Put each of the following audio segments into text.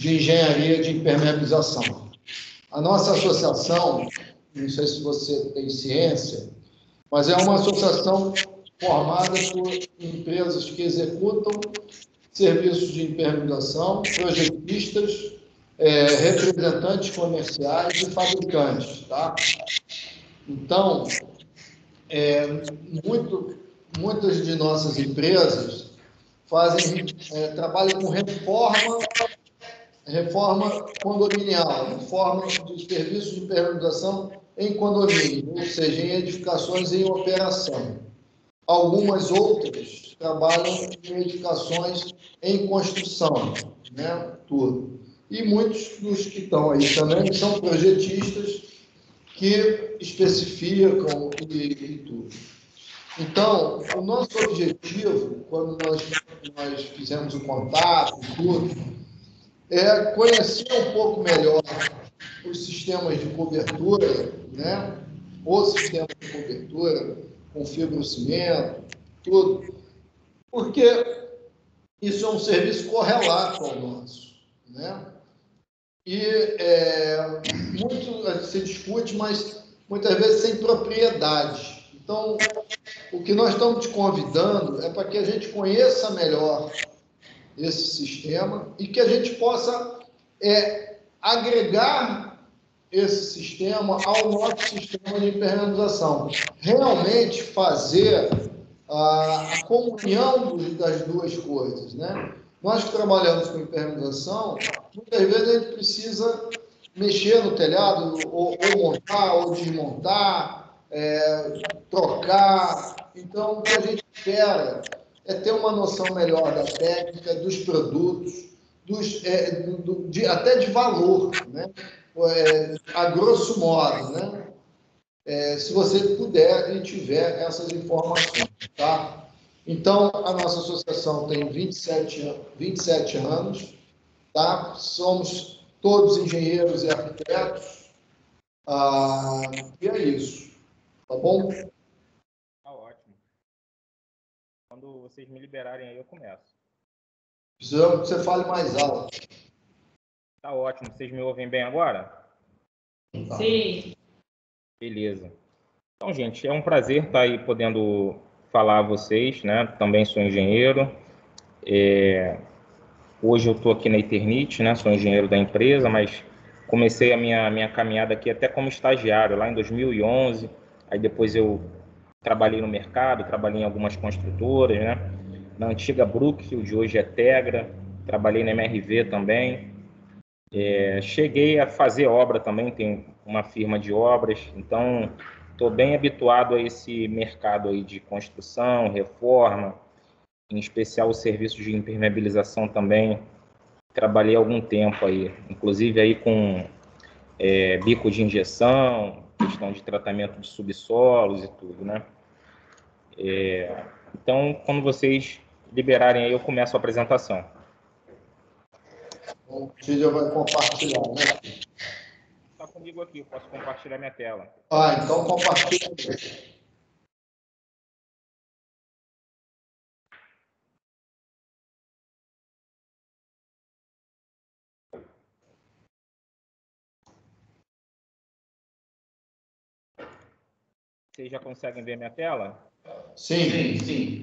de engenharia de impermeabilização. A nossa associação, não sei se você tem ciência, mas é uma associação formada por empresas que executam serviços de impermeabilização, projetistas, representantes comerciais e fabricantes, tá? Então, muitas de nossas empresas trabalham com reforma condominial, reforma de serviços de impermeabilização em condomínio, ou seja, em edificações em operação. Algumas outras trabalham em edificações em construção, né? Tudo. E muitos dos que estão aí também são projetistas que especificam e tudo. Então, o nosso objetivo, quando nós fizemos o contato e tudo, é conhecer um pouco melhor os sistemas de cobertura, né? O sistema de cobertura com fibrocimento, tudo, porque isso é um serviço correlato ao nosso, né? E muito se discute, mas muitas vezes sem propriedade. Então, o que nós estamos te convidando é para que a gente conheça melhor esse sistema e que a gente possa agregar esse sistema ao nosso sistema de impermeabilização. Realmente fazer a comunhão das duas coisas, né? Nós que trabalhamos com impermeabilização, muitas vezes a gente precisa mexer no telhado, ou montar, ou desmontar, trocar. Então, o que a gente espera é ter uma noção melhor da técnica, dos produtos, até de valor, né? A grosso modo, né? Se você puder e tiver essas informações, tá? Então, a nossa associação tem 27 anos, tá? Somos todos engenheiros e arquitetos, e é isso, tá bom? Tá ótimo. Quando vocês me liberarem aí, eu começo. Precisamos que você fale mais alto. Tá ótimo. Vocês me ouvem bem agora? Tá. Sim. Beleza. Então, gente, é um prazer estar aí podendo falar a vocês, né? Também sou engenheiro. Hoje eu estou aqui na Eternit, né? Sou engenheiro da empresa, mas comecei a minha caminhada aqui até como estagiário, lá em 2011. Aí depois eu trabalhei no mercado, trabalhei em algumas construtoras, né? Na antiga Brookfield, hoje é Tegra. Trabalhei na MRV também. Cheguei a fazer obra também, tenho uma firma de obras, então estou bem habituado a esse mercado aí de construção, reforma, em especial os serviços de impermeabilização também. Trabalhei algum tempo aí, inclusive aí com bico de injeção, questão de tratamento de subsolos e tudo, né? Então, quando vocês liberarem aí, eu começo a apresentação. O Tídia vai compartilhar, né? Está comigo aqui, eu posso compartilhar minha tela. Então compartilha. Vocês já conseguem ver minha tela? Sim, sim.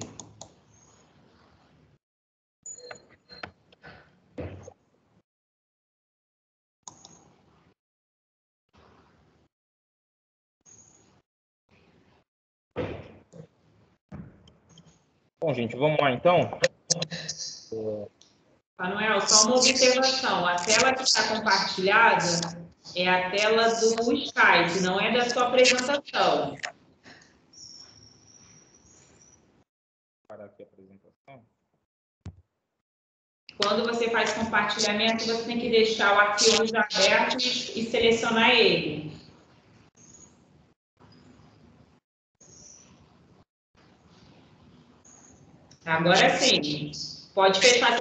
Bom, gente, vamos lá então. Manuel, só uma observação. A tela que está compartilhada é a tela do Skype, não é da sua apresentação. Parar aqui a apresentação. Quando você faz compartilhamento, você tem que deixar o arquivo já aberto e selecionar ele. Agora sim. Pode fechar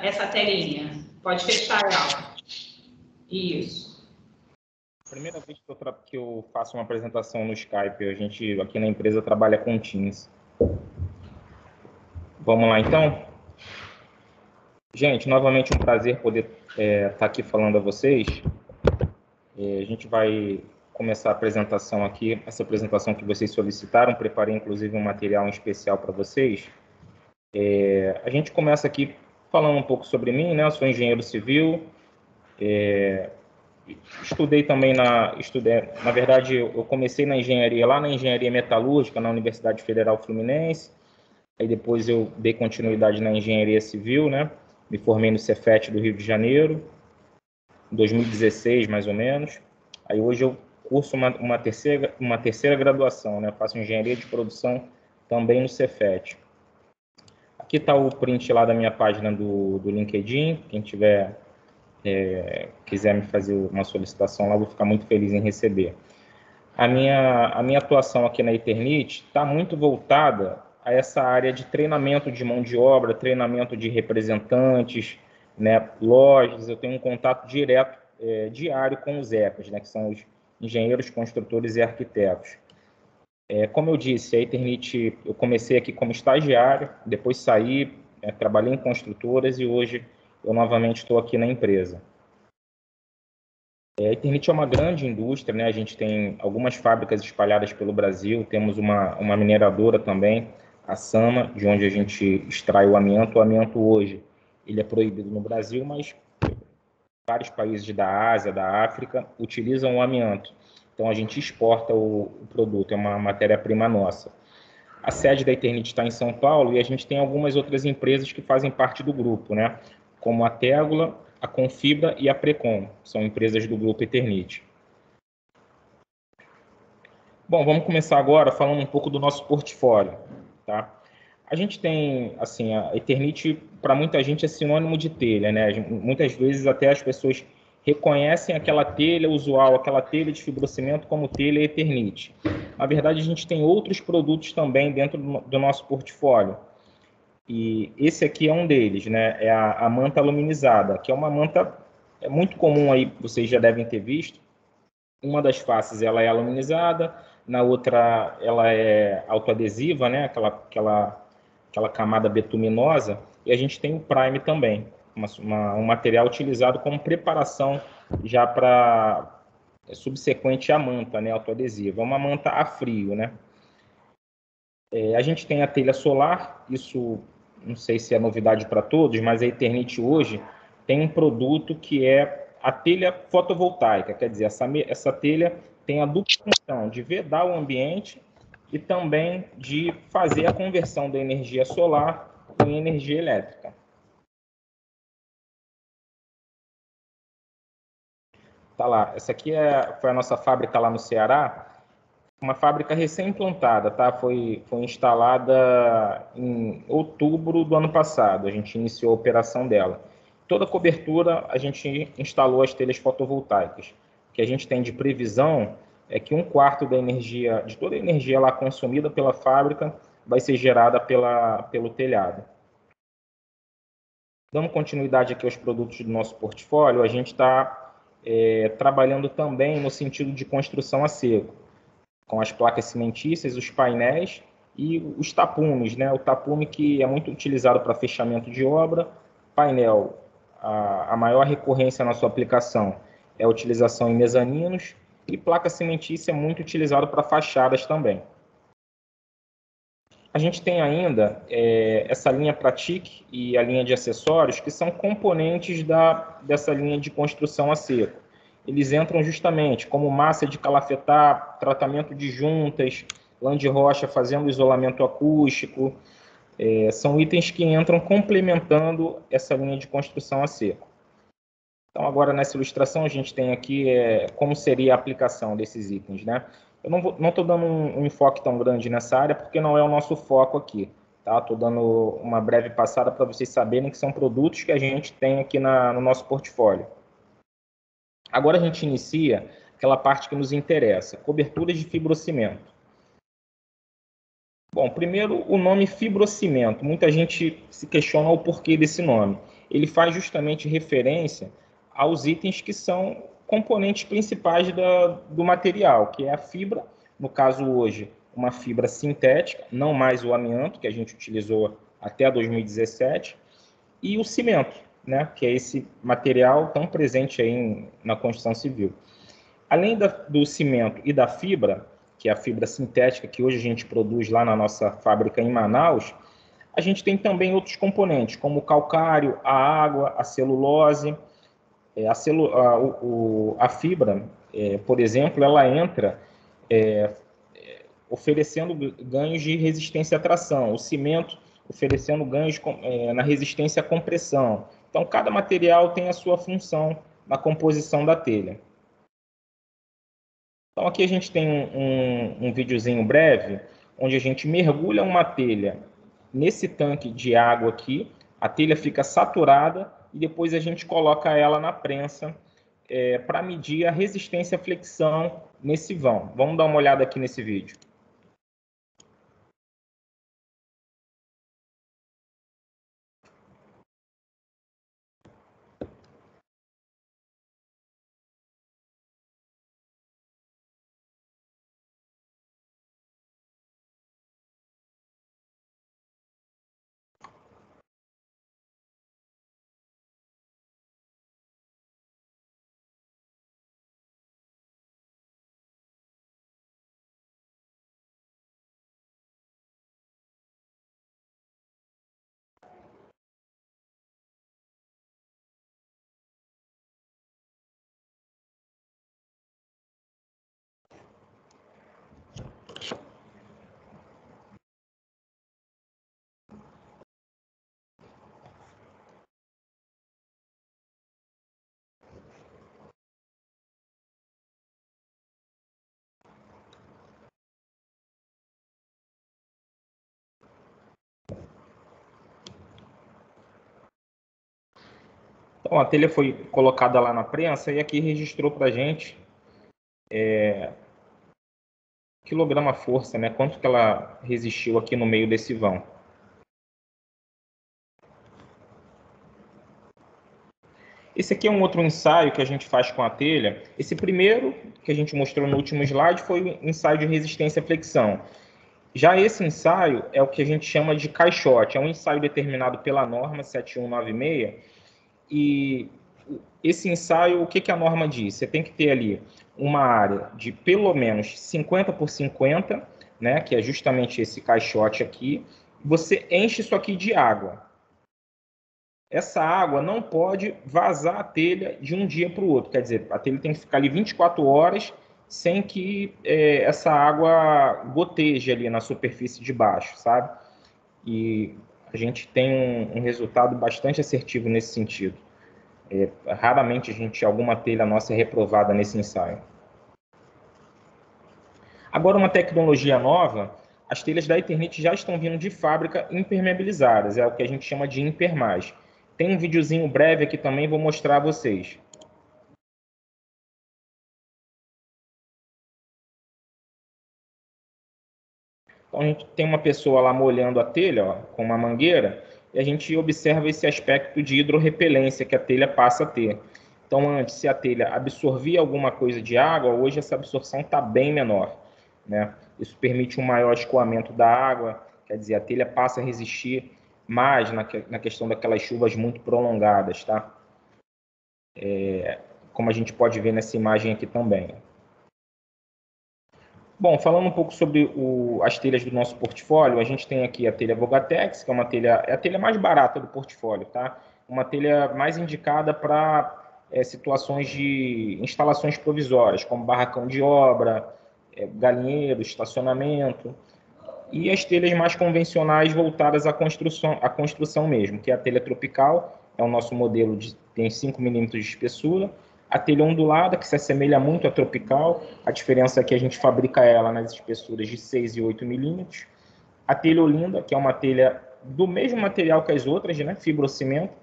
essa telinha. Pode fechar ela. Isso. Primeira vez que eu faço uma apresentação no Skype, a gente aqui na empresa trabalha com Teams. Vamos lá então? Gente, novamente um prazer poder estar aqui falando a vocês. A gente vai começar a apresentação aqui, essa apresentação que vocês solicitaram, preparei inclusive um material especial para vocês. A gente começa aqui falando um pouco sobre mim, né? Eu sou engenheiro civil, estudei também na verdade, eu comecei na engenharia, lá na engenharia metalúrgica, na Universidade Federal Fluminense, aí depois eu dei continuidade na engenharia civil, né? Me formei no Cefet do Rio de Janeiro, em 2016, mais ou menos. Aí hoje eu curso uma terceira graduação, né? Eu faço engenharia de produção também no Cefet. Aqui está o print lá da minha página do LinkedIn. Quem tiver quiser me fazer uma solicitação lá, eu vou ficar muito feliz em receber. A minha atuação aqui na Eternit está muito voltada a essa área de treinamento de mão de obra, treinamento de representantes, né, lojas. Eu tenho um contato direto, diário com os ECAs, né, que são os engenheiros, construtores e arquitetos. Como eu disse, a Eternit, eu comecei aqui como estagiário, depois saí, trabalhei em construtoras e hoje eu novamente estou aqui na empresa. A Eternit é uma grande indústria, né? A gente tem algumas fábricas espalhadas pelo Brasil, temos uma mineradora também, a Sama, de onde a gente extrai o amianto. O amianto hoje ele é proibido no Brasil, mas vários países da Ásia, da África, utilizam o amianto. Então a gente exporta o produto, é uma matéria-prima nossa. A sede da Eternit está em São Paulo e a gente tem algumas outras empresas que fazem parte do grupo, né? Como a Tegula, a Confibra e a Precon, são empresas do grupo Eternit. Bom, vamos começar agora falando um pouco do nosso portfólio, tá? A gente tem, assim, a Eternit, para muita gente, é sinônimo de telha, né? Muitas vezes até as pessoas reconhecem aquela telha usual, aquela telha de fibrocimento como telha Eternit. Na verdade, a gente tem outros produtos também dentro do nosso portfólio. E esse aqui é um deles, né? É a manta aluminizada, que é uma manta muito comum aí, vocês já devem ter visto. Uma das faces ela é aluminizada, na outra ela é autoadesiva, né? Aquela camada betuminosa. E a gente tem o prime também, um material utilizado como preparação já para subsequente à manta, né? Autoadesiva. É uma manta a frio, né? A gente tem a telha solar, isso não sei se é novidade para todos, mas a Eternit hoje tem um produto que é a telha fotovoltaica, quer dizer, essa telha tem a dupla função de vedar o ambiente e também de fazer a conversão da energia solar em energia elétrica. Tá lá, essa aqui foi a nossa fábrica lá no Ceará, uma fábrica recém-implantada, tá? Foi instalada em outubro do ano passado, a gente iniciou a operação dela. Toda a cobertura, a gente instalou as telhas fotovoltaicas. O que a gente tem de previsão é que 1/4 da energia, de toda a energia lá consumida pela fábrica, vai ser gerada pelo telhado. Dando continuidade aqui aos produtos do nosso portfólio, a gente está trabalhando também no sentido de construção a seco, com as placas cimentícias, os painéis e os tapumes, né? O tapume que é muito utilizado para fechamento de obra, painel, a maior recorrência na sua aplicação é a utilização em mezaninos e placa cimentícia é muito utilizado para fachadas também. A gente tem ainda essa linha Pratique e a linha de acessórios, que são componentes dessa linha de construção a seco. Eles entram justamente como massa de calafetar, tratamento de juntas, lã de rocha fazendo isolamento acústico. São itens que entram complementando essa linha de construção a seco. Então, agora nessa ilustração, a gente tem aqui como seria a aplicação desses itens, né? Eu não estou dando um enfoque tão grande nessa área, porque não é o nosso foco aqui, tá? Estou dando uma breve passada para vocês saberem que são produtos que a gente tem aqui no nosso portfólio. Agora a gente inicia aquela parte que nos interessa, coberturas de fibrocimento. Bom, primeiro o nome fibrocimento. Muita gente se questiona o porquê desse nome. Ele faz justamente referência aos itens que são componentes principais do material, que é a fibra, no caso hoje, uma fibra sintética, não mais o amianto, que a gente utilizou até 2017, e o cimento, né, que é esse material tão presente aí na construção civil. Além do cimento e da fibra, que é a fibra sintética que hoje a gente produz lá na nossa fábrica em Manaus, a gente tem também outros componentes, como o calcário, a água, a celulose. A fibra, por exemplo, ela entra oferecendo ganhos de resistência à tração, o cimento oferecendo ganhos na resistência à compressão. Então, cada material tem a sua função na composição da telha. Então, aqui a gente tem um videozinho breve, onde a gente mergulha uma telha nesse tanque de água aqui, a telha fica saturada e depois a gente coloca ela na prensa para medir a resistência à flexão nesse vão. Vamos dar uma olhada aqui nesse vídeo. Então, a telha foi colocada lá na prensa e aqui registrou para a gente quilograma-força, né? Quanto que ela resistiu aqui no meio desse vão. Esse aqui é um outro ensaio que a gente faz com a telha. Esse primeiro, que a gente mostrou no último slide, foi o ensaio de resistência à flexão. Já esse ensaio é o que a gente chama de caixote. É um ensaio determinado pela norma 7196. E esse ensaio, o que a norma diz? Você tem que ter ali uma área de pelo menos 50 por 50, né, que é justamente esse caixote aqui. Você enche isso aqui de água. Essa água não pode vazar a telha de um dia para o outro. Quer dizer, a telha tem que ficar ali 24 horas sem que essa água goteje ali na superfície de baixo, sabe? E a gente tem um resultado bastante assertivo nesse sentido. Raramente alguma telha nossa é reprovada nesse ensaio. Agora, uma tecnologia nova, as telhas da Eternit já estão vindo de fábrica impermeabilizadas, é o que a gente chama de Impermais. Tem um videozinho breve aqui também, vou mostrar a vocês. Então, a gente tem uma pessoa lá molhando a telha, ó, com uma mangueira, e a gente observa esse aspecto de hidrorrepelência que a telha passa a ter. Então, antes, se a telha absorvia alguma coisa de água, hoje essa absorção está bem menor, né? Isso permite um maior escoamento da água, quer dizer, a telha passa a resistir mais na questão daquelas chuvas muito prolongadas, tá? Como a gente pode ver nessa imagem aqui também. Bom, falando um pouco sobre as telhas do nosso portfólio, a gente tem aqui a telha Vogatex, que é a telha mais barata do portfólio, tá? Uma telha mais indicada para situações de instalações provisórias, como barracão de obra, galinheiro, estacionamento, e as telhas mais convencionais voltadas à construção mesmo, que é a telha tropical, é o nosso modelo tem 5 milímetros de espessura. A telha ondulada, que se assemelha muito à tropical, a diferença é que a gente fabrica ela nas espessuras de 6 e 8 milímetros. A telha olinda, que é uma telha do mesmo material que as outras, né, fibrocimento,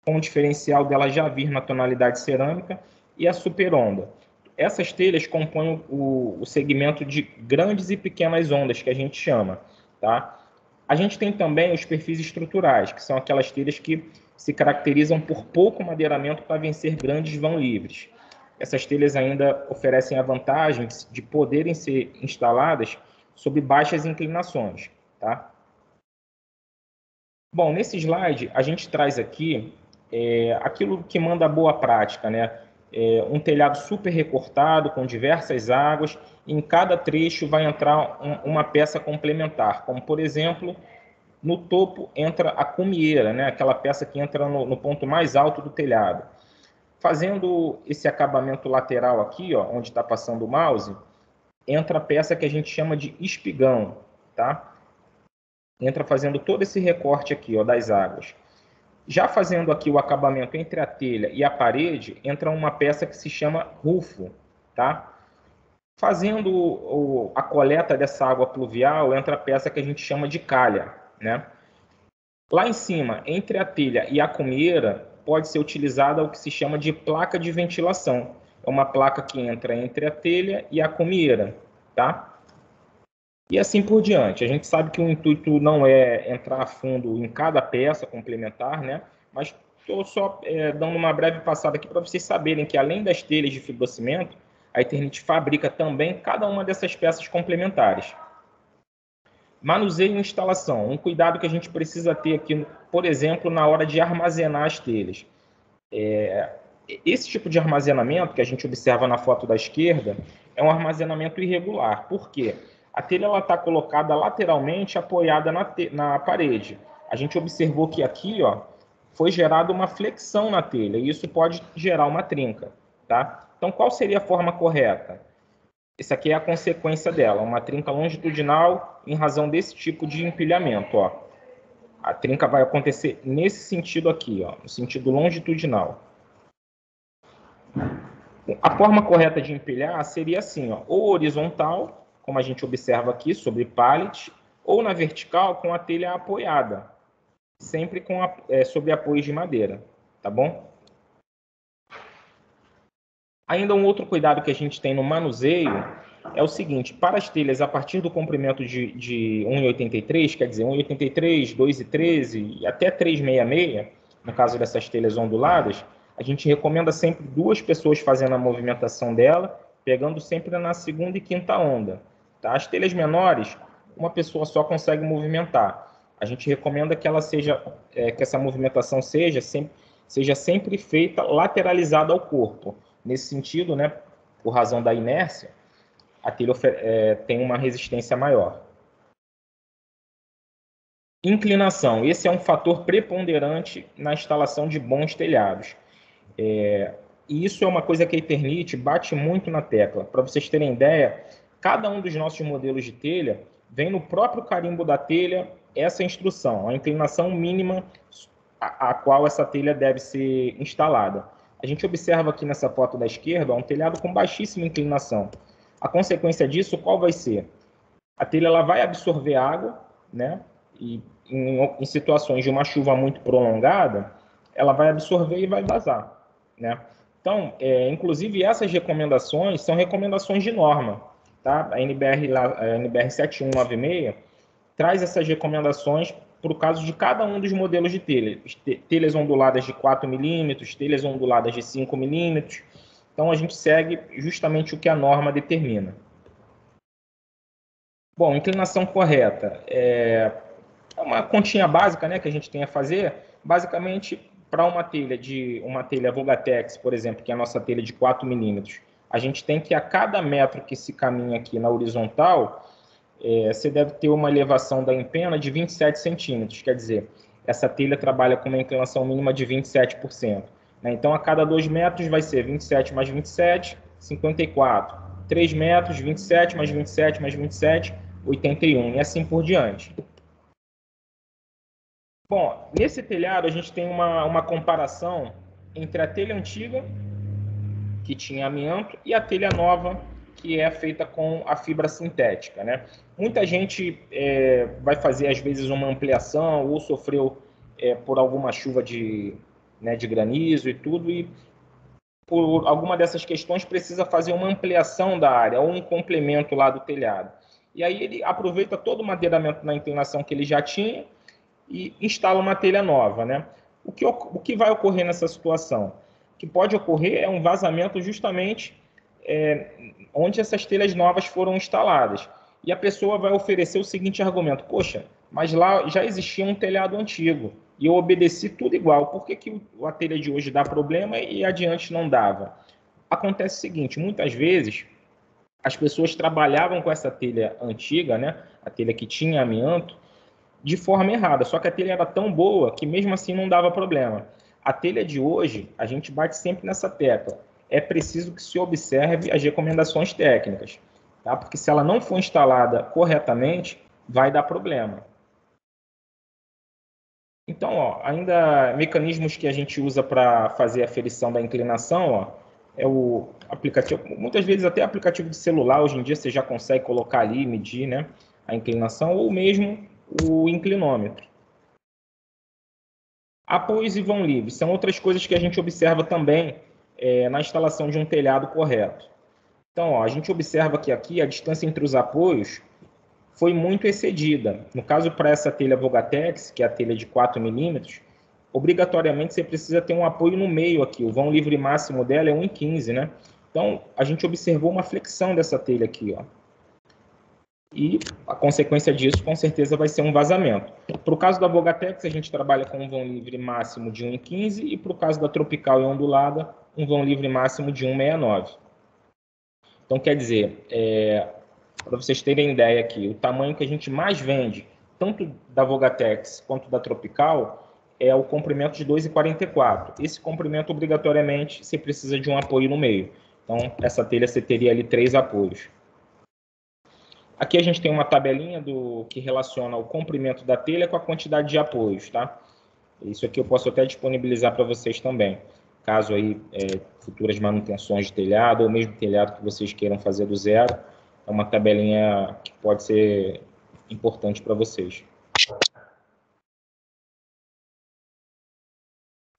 com o diferencial dela já vir na tonalidade cerâmica, e a super onda. Essas telhas compõem o segmento de grandes e pequenas ondas, que a gente chama, tá? A gente tem também os perfis estruturais, que são aquelas telhas que se caracterizam por pouco madeiramento para vencer grandes vão livres. Essas telhas ainda oferecem a vantagem de poderem ser instaladas sob baixas inclinações, tá? Bom, nesse slide, a gente traz aqui aquilo que manda a boa prática, né? Um telhado super recortado, com diversas águas. Em cada trecho vai entrar uma peça complementar, como, por exemplo, no topo entra a cumieira, né? Aquela peça que entra no ponto mais alto do telhado. Fazendo esse acabamento lateral aqui, ó, onde está passando o mouse, entra a peça que a gente chama de espigão, tá? Entra fazendo todo esse recorte aqui, ó, das águas. Já fazendo aqui o acabamento entre a telha e a parede, entra uma peça que se chama rufo, tá? Fazendo a coleta dessa água pluvial, entra a peça que a gente chama de calha, né? Lá em cima, entre a telha e a cumieira, pode ser utilizada o que se chama de placa de ventilação. É uma placa que entra entre a telha e a cumieira, tá? E assim por diante. A gente sabe que o intuito não é entrar a fundo em cada peça complementar, né? Mas estou só dando uma breve passada aqui para vocês saberem que, além das telhas de fibrocimento, a Eternit fabrica também cada uma dessas peças complementares. Manuseio e instalação. Um cuidado que a gente precisa ter aqui, por exemplo, na hora de armazenar as telhas. Esse tipo de armazenamento que a gente observa na foto da esquerda é um armazenamento irregular. Por quê? A telha está colocada lateralmente apoiada na parede. A gente observou que aqui, ó, foi gerada uma flexão na telha e isso pode gerar uma trinca, tá? Então, qual seria a forma correta? Essa aqui é a consequência dela, uma trinca longitudinal em razão desse tipo de empilhamento, ó. A trinca vai acontecer nesse sentido aqui, ó, no sentido longitudinal. A forma correta de empilhar seria assim, ó, ou horizontal, como a gente observa aqui, sobre pallet, ou na vertical com a telha apoiada, sempre sobre apoios de madeira, tá bom? Ainda um outro cuidado que a gente tem no manuseio é o seguinte: para as telhas a partir do comprimento de 1,83, quer dizer, 1,83, 2,13 e até 3,66, no caso dessas telhas onduladas, a gente recomenda sempre 2 pessoas fazendo a movimentação dela, pegando sempre na segunda e quinta onda. Tá? As telhas menores, uma pessoa só consegue movimentar. A gente recomenda que que essa movimentação seja sempre feita lateralizada ao corpo. Nesse sentido, né, por razão da inércia, a telha tem uma resistência maior. Inclinação. Esse é um fator preponderante na instalação de bons telhados. E isso é uma coisa que a Eternit bate muito na tecla. Para vocês terem ideia, cada um dos nossos modelos de telha vem no próprio carimbo da telha essa instrução, a inclinação mínima a qual essa telha deve ser instalada. A gente observa aqui nessa foto da esquerda um telhado com baixíssima inclinação. A consequência disso, qual vai ser? A telha ela vai absorver água, né? E em situações de uma chuva muito prolongada, ela vai absorver e vai vazar, né? Então, inclusive, essas recomendações são recomendações de norma, tá? A NBR 7196 traz essas recomendações para o caso de cada um dos modelos de telha. Telhas onduladas de 4 milímetros, telhas onduladas de 5 milímetros. Então, a gente segue justamente o que a norma determina. Bom, inclinação correta. É uma continha básica, né, que a gente tem a fazer. Basicamente, para uma telha Volgatex, por exemplo, que é a nossa telha de 4 milímetros, a gente tem que, a cada metro que se caminha aqui na horizontal, você deve ter uma elevação da empena de 27 centímetros. Quer dizer, essa telha trabalha com uma inclinação mínima de 27%. Né? Então, a cada 2 metros vai ser 27 mais 27, 54. 3 metros, 27 mais 27 mais 27, 81. E assim por diante. Bom, nesse telhado a gente tem uma comparação entre a telha antiga, que tinha amianto, e a telha nova, que é feita com a fibra sintética, né? Muita gente vai fazer, às vezes, uma ampliação ou sofreu por alguma chuva de granizo e tudo, e por alguma dessas questões precisa fazer uma ampliação da área ou um complemento lá do telhado. E aí ele aproveita todo o madeiramento na inclinação que ele já tinha e instala uma telha nova, né? O que vai ocorrer nessa situação? O que pode ocorrer é um vazamento justamente onde essas telhas novas foram instaladas. E a pessoa vai oferecer o seguinte argumento: poxa, mas lá já existia um telhado antigo e eu obedeci tudo igual. Por que a telha de hoje dá problema e adiante não dava? Acontece o seguinte, muitas vezes as pessoas trabalhavam com essa telha antiga, né, a telha que tinha amianto, de forma errada, só que a telha era tão boa que mesmo assim não dava problema. A telha de hoje, a gente bate sempre nessa tecla, é preciso que se observe as recomendações técnicas, tá? Porque se ela não for instalada corretamente, vai dar problema. Então, ó, ainda mecanismos que a gente usa para fazer a aferição da inclinação, ó, é o aplicativo, muitas vezes até aplicativo de celular, hoje em dia você já consegue colocar ali, medir, né, a inclinação, ou mesmo o inclinômetro. Apoios e vão livres são outras coisas que a gente observa também na instalação de um telhado correto. Então, ó, a gente observa que aqui a distância entre os apoios foi muito excedida. No caso, para essa telha Vogatex, que é a telha de 4 milímetros, obrigatoriamente você precisa ter um apoio no meio aqui. O vão livre máximo dela é 1,15, né? Então, a gente observou uma flexão dessa telha aqui, ó. E a consequência disso, com certeza, vai ser um vazamento. Para o caso da Vogatex, a gente trabalha com um vão livre máximo de 1,15 e para o caso da Tropical e ondulada, um vão livre máximo de 1,69. Então, quer dizer, para vocês terem ideia aqui, o tamanho que a gente mais vende, tanto da Vogatex quanto da Tropical, é o comprimento de 2,44. Esse comprimento, obrigatoriamente, você precisa de um apoio no meio. Então, essa telha você teria ali 3 apoios. Aqui a gente tem uma tabelinha que relaciona o comprimento da telha com a quantidade de apoios, tá? Isso aqui eu posso até disponibilizar para vocês também. Caso aí futuras manutenções de telhado ou mesmo telhado que vocês queiram fazer do zero, é uma tabelinha que pode ser importante para vocês.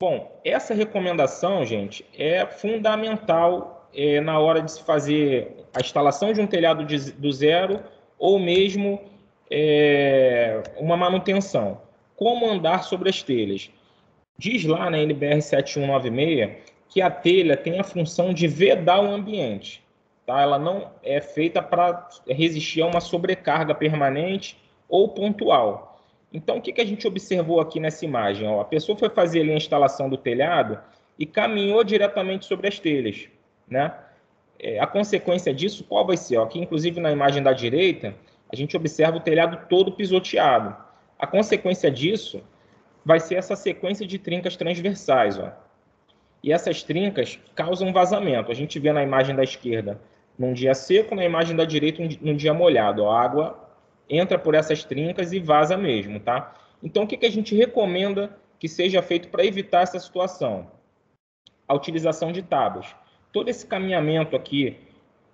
Bom, essa recomendação, gente, é fundamental na hora de se fazer a instalação de um telhado do zero ou mesmo uma manutenção. Como andar sobre as telhas? Diz lá na NBR 7196 que a telha tem a função de vedar o ambiente. Tá? Ela não é feita para resistir a uma sobrecarga permanente ou pontual. Então, o que a gente observou aqui nessa imagem? Ó, a pessoa foi fazer ali a instalação do telhado e caminhou diretamente sobre as telhas, né? A consequência disso, qual vai ser? Ó, aqui, inclusive, na imagem da direita, a gente observa o telhado todo pisoteado. A consequência disso vai ser essa sequência de trincas transversais, ó. E essas trincas causam vazamento. A gente vê na imagem da esquerda num dia seco, na imagem da direita num dia molhado. A água entra por essas trincas e vaza mesmo, tá? Então, o que a gente recomenda que seja feito para evitar essa situação? A utilização de tábuas. Todo esse caminhamento aqui,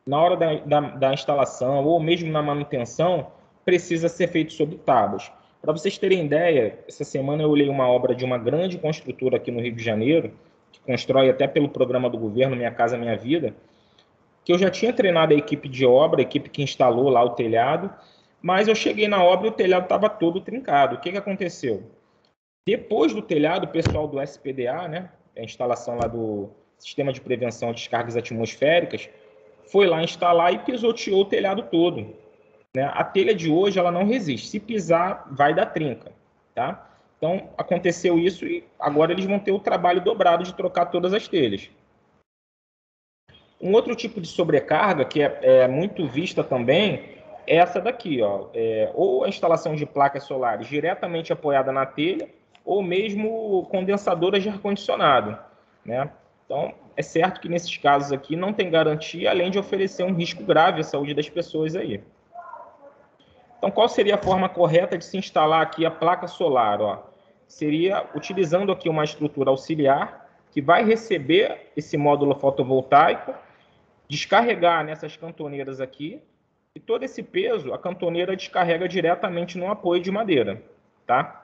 na hora da instalação ou mesmo na manutenção, precisa ser feito sobre tábuas. Para vocês terem ideia, essa semana eu olhei uma obra de uma grande construtora aqui no Rio de Janeiro, que constrói até pelo programa do governo Minha Casa Minha Vida, que eu já tinha treinado a equipe de obra, a equipe que instalou lá o telhado, mas eu cheguei na obra e o telhado estava todo trincado. O que aconteceu? Depois do telhado, o pessoal do SPDA, né, a instalação lá do Sistema de Prevenção de Descargas Atmosféricas, foi lá instalar e pisoteou o telhado todo. Né? A telha de hoje ela não resiste. Se pisar, vai dar trinca. Tá? Então, aconteceu isso e agora eles vão ter o trabalho dobrado de trocar todas as telhas. Um outro tipo de sobrecarga que é muito vista também é essa daqui. Ó, ou a instalação de placas solares diretamente apoiada na telha ou mesmo condensadoras de ar-condicionado. Né? Então, é certo que nesses casos aqui não tem garantia, além de oferecer um risco grave à saúde das pessoas aí. Então, qual seria a forma correta de se instalar aqui a placa solar? Ó? Seria utilizando aqui uma estrutura auxiliar que vai receber esse módulo fotovoltaico, descarregar nessas cantoneiras aqui, e todo esse peso a cantoneira descarrega diretamente no apoio de madeira. Tá?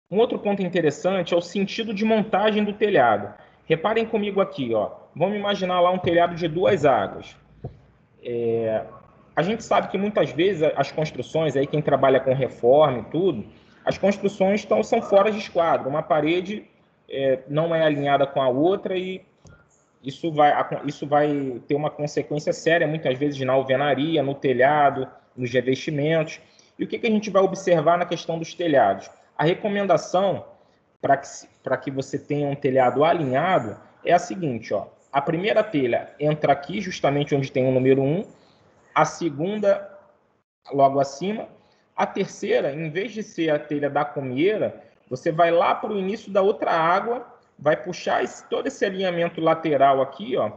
Um outro ponto interessante é o sentido de montagem do telhado. Reparem comigo aqui, ó. Vamos imaginar lá um telhado de 2 águas. A gente sabe que muitas vezes as construções, aí quem trabalha com reforma e tudo, as construções são fora de esquadro. Uma parede não é alinhada com a outra e isso vai ter uma consequência séria, muitas vezes, na alvenaria, no telhado, nos revestimentos. E E o que a gente vai observar na questão dos telhados? A recomendação para que você tenha um telhado alinhado é a seguinte, ó. A primeira telha entra aqui, justamente onde tem o número 1, a segunda logo acima, a terceira, em vez de ser a telha da comieira, você vai lá para o início da outra água, vai puxar todo esse alinhamento lateral aqui, ó,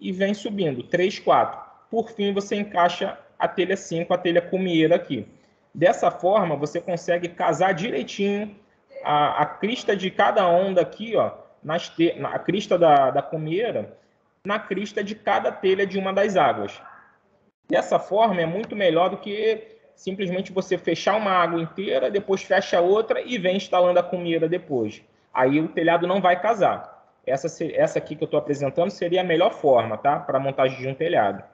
e vem subindo, 3, 4. Por fim, você encaixa a telha 5, a telha comieira aqui. Dessa forma, você consegue casar direitinho a crista de cada onda aqui, ó, na crista da comieira, na crista de cada telha de uma das águas. Dessa forma, é muito melhor do que simplesmente você fechar uma água inteira, depois fecha outra e vem instalando a comieira depois. Aí o telhado não vai casar. Essa aqui que eu estou apresentando seria a melhor forma, tá? Para a montagem de um telhado.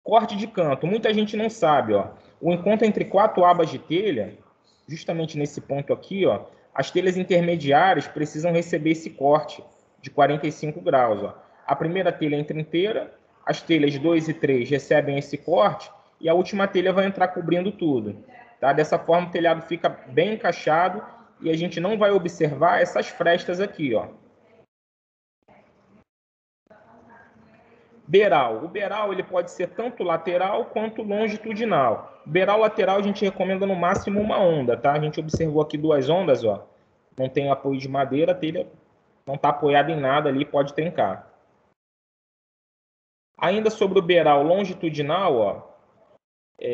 Corte de canto. Muita gente não sabe, ó. O encontro entre 4 abas de telha, justamente nesse ponto aqui, ó, as telhas intermediárias precisam receber esse corte de 45 graus. Ó. A primeira telha entra inteira, as telhas 2 e 3 recebem esse corte e a última telha vai entrar cobrindo tudo. Tá? Dessa forma, o telhado fica bem encaixado e a gente não vai observar essas frestas aqui. Ó. Beiral. O beiral ele pode ser tanto lateral quanto longitudinal. O beiral lateral a gente recomenda no máximo uma onda. Tá? A gente observou aqui 2 ondas. Ó. Não tem apoio de madeira, a telha não está apoiada em nada ali, pode trincar. Ainda sobre o beiral longitudinal, ó,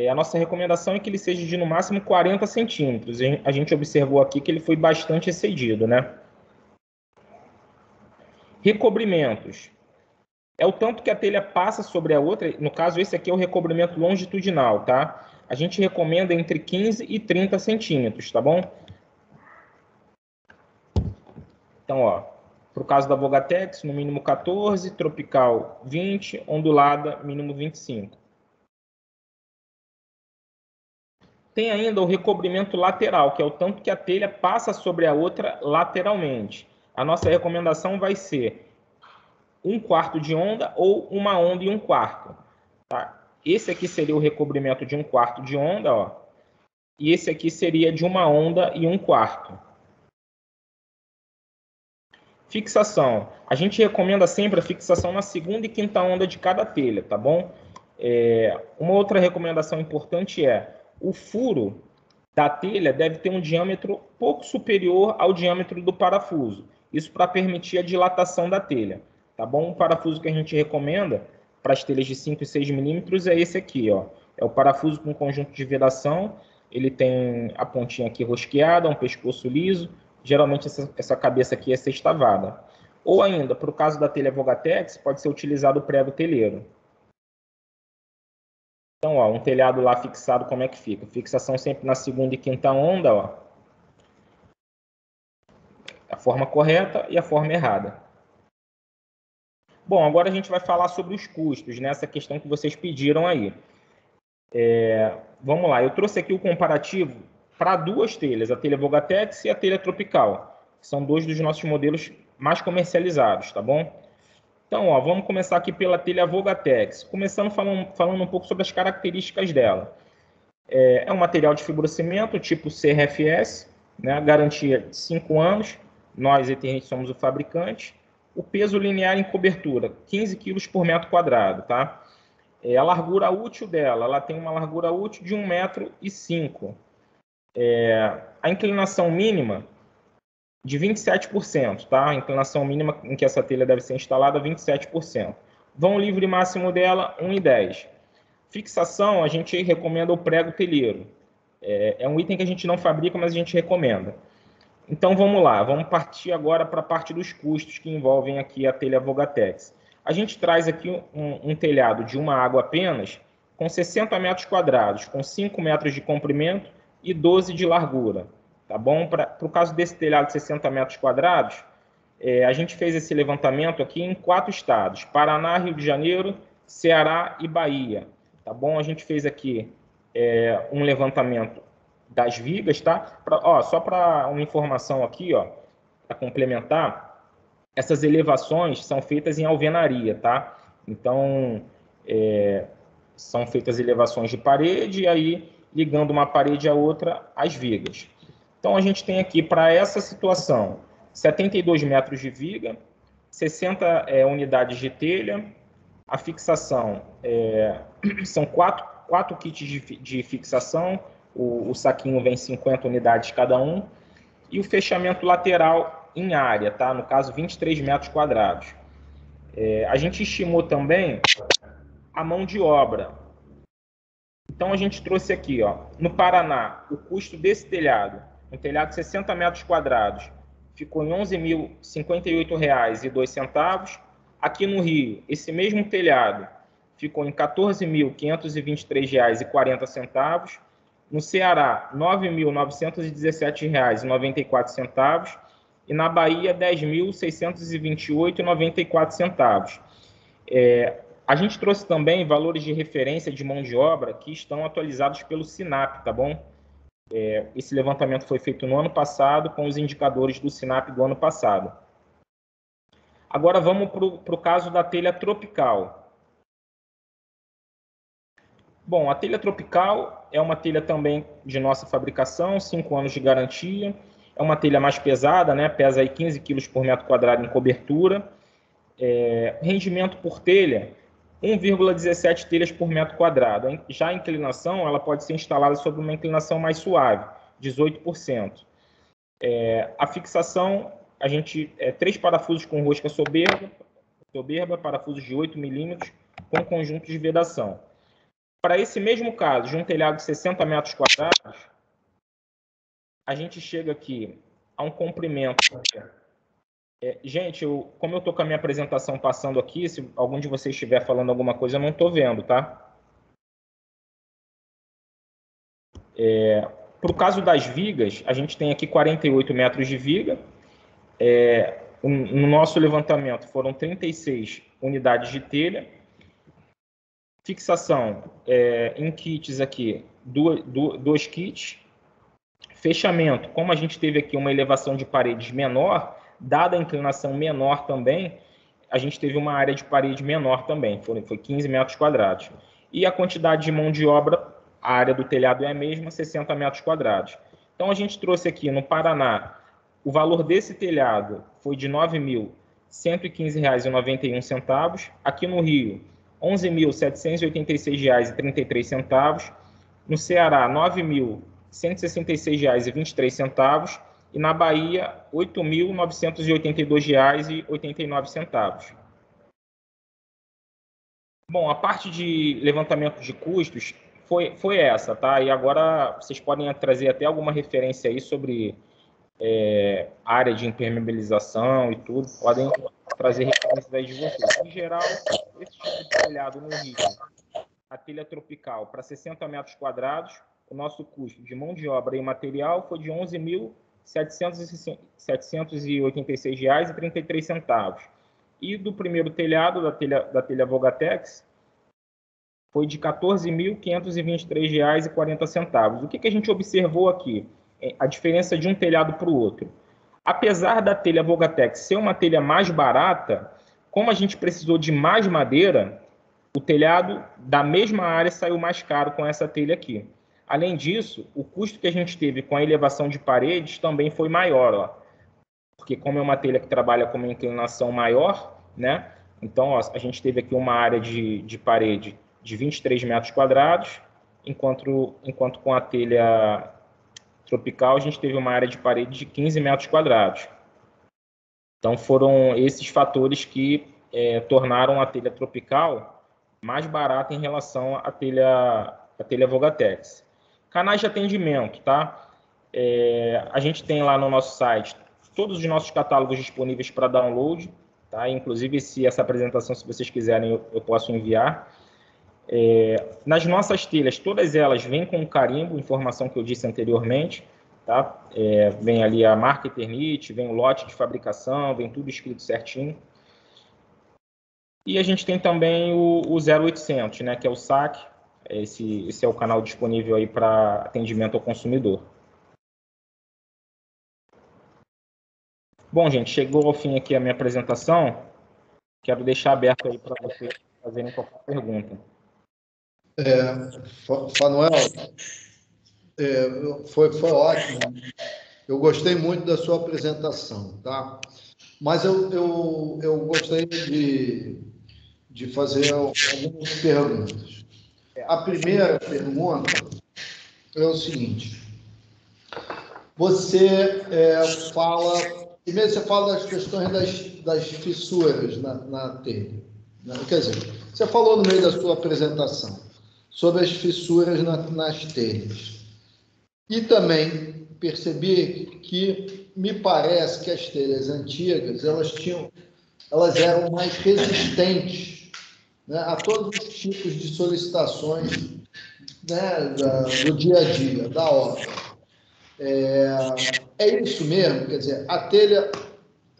a nossa recomendação é que ele seja de no máximo 40 centímetros. A gente observou aqui que ele foi bastante excedido, né? Recobrimentos. É o tanto que a telha passa sobre a outra. No caso, esse aqui é o recobrimento longitudinal, tá? A gente recomenda entre 15 e 30 centímetros, tá bom? Então, ó, para o caso da Vogatex, no mínimo 14, tropical 20, ondulada, mínimo 25. Tem ainda o recobrimento lateral, que é o tanto que a telha passa sobre a outra lateralmente. A nossa recomendação vai ser 1/4 de onda ou 1 onda e 1/4. Tá? Esse aqui seria o recobrimento de 1/4 de onda, ó, e esse aqui seria de 1 onda e 1/4. Fixação. A gente recomenda sempre a fixação na segunda e quinta onda de cada telha, tá bom? Uma outra recomendação importante é o furo da telha deve ter um diâmetro pouco superior ao diâmetro do parafuso. Isso para permitir a dilatação da telha, tá bom? O parafuso que a gente recomenda para as telhas de 5 e 6 milímetros é esse aqui, ó. É o parafuso com conjunto de vedação. Ele tem a pontinha aqui rosqueada, um pescoço liso. Geralmente essa cabeça aqui é sextavada. Ou ainda, para o caso da telha Vogatex, pode ser utilizado o prego telheiro. Então, ó, um telhado lá fixado, como é que fica? Fixação sempre na segunda e quinta onda, ó. A forma correta e a forma errada. Bom, agora a gente vai falar sobre os custos, né? Essa questão que vocês pediram aí. Vamos lá, eu trouxe aqui o comparativo para 2 telhas, a telha Vogatex e a telha Tropical. São 2 dos nossos modelos mais comercializados, tá bom? Então, ó, vamos começar aqui pela telha Vogatex. Começando falando um pouco sobre as características dela. É um material de fibrocimento tipo CRFS, né? Garantia de 5 anos. Nós, Eternit, somos o fabricante. O peso linear em cobertura, 15 kg por metro quadrado, tá? A largura útil dela, ela tem uma largura útil de 1,05 m. A inclinação mínima de 27%, tá? A inclinação mínima em que essa telha deve ser instalada, 27%. Vão livre máximo dela, 1,10 m. Fixação, a gente recomenda o prego telheiro. É um item que a gente não fabrica, mas a gente recomenda. Então, vamos lá. Vamos partir agora para a parte dos custos que envolvem aqui a telha Vogatex. A gente traz aqui um telhado de uma água apenas, com 60 metros quadrados, com 5 metros de comprimento e 12 de largura. Tá bom? Para o caso desse telhado de 60 metros quadrados, a gente fez esse levantamento aqui em 4 estados: Paraná, Rio de Janeiro, Ceará e Bahia. Tá bom? A gente fez aqui um levantamento das vigas, tá? Só para uma informação aqui, ó, para complementar, essas elevações são feitas em alvenaria, tá? Então, são feitas elevações de parede e aí ligando uma parede à outra as vigas. Então, a gente tem aqui, para essa situação, 72 metros de viga, 60 unidades de telha, a fixação são quatro kits de fixação, o saquinho vem 50 unidades cada um, e o fechamento lateral em área, tá? No caso, 23 metros quadrados. A gente estimou também a mão de obra. Então, a gente trouxe aqui, ó, no Paraná, o custo desse telhado, um telhado de 60 metros quadrados, ficou em R$ 11.058,02. Aqui no Rio, esse mesmo telhado ficou em R$ 14.523,40. No Ceará, R$ 9.917,94. E na Bahia, R$ 10.628,94. A gente trouxe também valores de referência de mão de obra que estão atualizados pelo SINAP, tá bom? Esse levantamento foi feito no ano passado com os indicadores do SINAP do ano passado. Agora vamos para o caso da telha tropical. Bom, a telha tropical é uma telha também de nossa fabricação, 5 anos de garantia. É uma telha mais pesada, né? Pesa aí 15 kg por metro quadrado em cobertura. Rendimento por telha, 1,17 telhas por metro quadrado. Já a inclinação, ela pode ser instalada sobre uma inclinação mais suave, 18%. A fixação, a gente 3 parafusos com rosca soberba, parafusos de 8 milímetros, com conjunto de vedação. Para esse mesmo caso, de um telhado de 60 metros quadrados, a gente chega aqui a um comprimento. Gente, como eu estou com a minha apresentação passando aqui, se algum de vocês estiver falando alguma coisa, eu não estou vendo, tá? Para o caso das vigas, a gente tem aqui 48 metros de viga. No nosso levantamento foram 36 unidades de telha. Fixação em kits aqui, 2 kits. Fechamento, como a gente teve aqui uma elevação de paredes menor, dada a inclinação menor também, a gente teve uma área de parede menor também, foi 15 metros quadrados. E a quantidade de mão de obra, a área do telhado é a mesma, 60 metros quadrados. Então, a gente trouxe aqui no Paraná, o valor desse telhado foi de R$ 9.115,91. Aqui no Rio, R$ 11.786,33. No Ceará, R$ 9.166,23. E na Bahia, R$ 8.982,89. Bom, a parte de levantamento de custos foi essa, tá? E agora vocês podem trazer até alguma referência aí sobre área de impermeabilização e tudo. Podem trazer referências aí de vocês. Em geral, esse tipo de telhado no Rio, a telha tropical, para 60 metros quadrados, o nosso custo de mão de obra e material foi de R$ 11.786,33. E do primeiro telhado, da telha Vogatex, foi de R$ 14.523,40. O que a gente observou aqui? A diferença de um telhado para o outro. Apesar da telha Vogatex ser uma telha mais barata, como a gente precisou de mais madeira, o telhado da mesma área saiu mais caro com essa telha aqui. Além disso, o custo que a gente teve com a elevação de paredes também foi maior, ó. Porque como é uma telha que trabalha com uma inclinação maior, né? Então, ó, a gente teve aqui uma área de parede de 23 metros quadrados, enquanto com a telha tropical a gente teve uma área de parede de 15 metros quadrados. Então, foram esses fatores que tornaram a telha tropical mais barata em relação à telha Vogatex. Canais de atendimento, tá? A gente tem lá no nosso site todos os nossos catálogos disponíveis para download, tá? Inclusive, essa apresentação, se vocês quiserem, eu posso enviar. Nas nossas telhas, todas elas vêm com carimbo, informação que eu disse anteriormente, tá? Vem ali a marca Eternit, vem o lote de fabricação, vem tudo escrito certinho. E a gente tem também o 0800, né, que é o saque. Esse é o canal disponível aí para atendimento ao consumidor. Bom, gente, chegou ao fim aqui a minha apresentação. Quero deixar aberto aí para vocês fazerem qualquer pergunta. Fanuel, Foi ótimo. Eu gostei muito da sua apresentação, tá? Mas eu gostaria de fazer algumas perguntas. A primeira pergunta é o seguinte: você primeiro você fala das questões das fissuras na telha, né? Quer dizer, você falou no meio da sua apresentação sobre as fissuras nas telhas. E também percebi que me parece que as telhas antigas elas eram mais resistentes, né, a todos os tipos de solicitações, né, do dia a dia, da obra. É isso mesmo? Quer dizer, a telha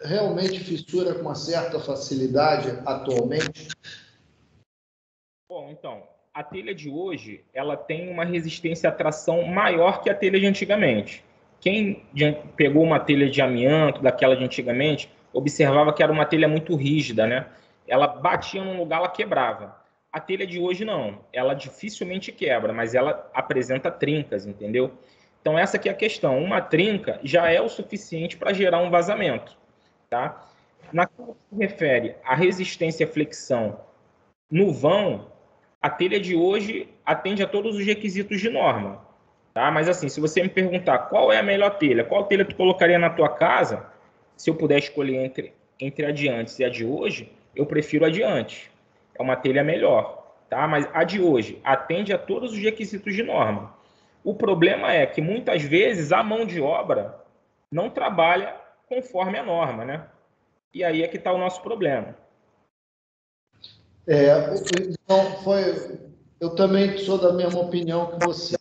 realmente fissura com uma certa facilidade atualmente? Bom, então, a telha de hoje, ela tem uma resistência à tração maior que a telha de antigamente. Quem pegou uma telha de amianto, daquela de antigamente, observava que era uma telha muito rígida, né? Ela batia num lugar, ela quebrava. A telha de hoje não, ela dificilmente quebra, mas ela apresenta trincas, entendeu? Então essa aqui é a questão, uma trinca já é o suficiente para gerar um vazamento, tá? Naquilo que se refere à resistência à flexão no vão, a telha de hoje atende a todos os requisitos de norma, tá? Mas assim, se você me perguntar qual é a melhor telha, qual telha tu colocaria na tua casa, se eu puder escolher entre a de antes e a de hoje, eu prefiro a de antes. É uma telha melhor, tá? Mas a de hoje atende a todos os requisitos de norma. O problema é que muitas vezes a mão de obra não trabalha conforme a norma, né? E aí é que está o nosso problema. Então, eu também sou da mesma opinião que você,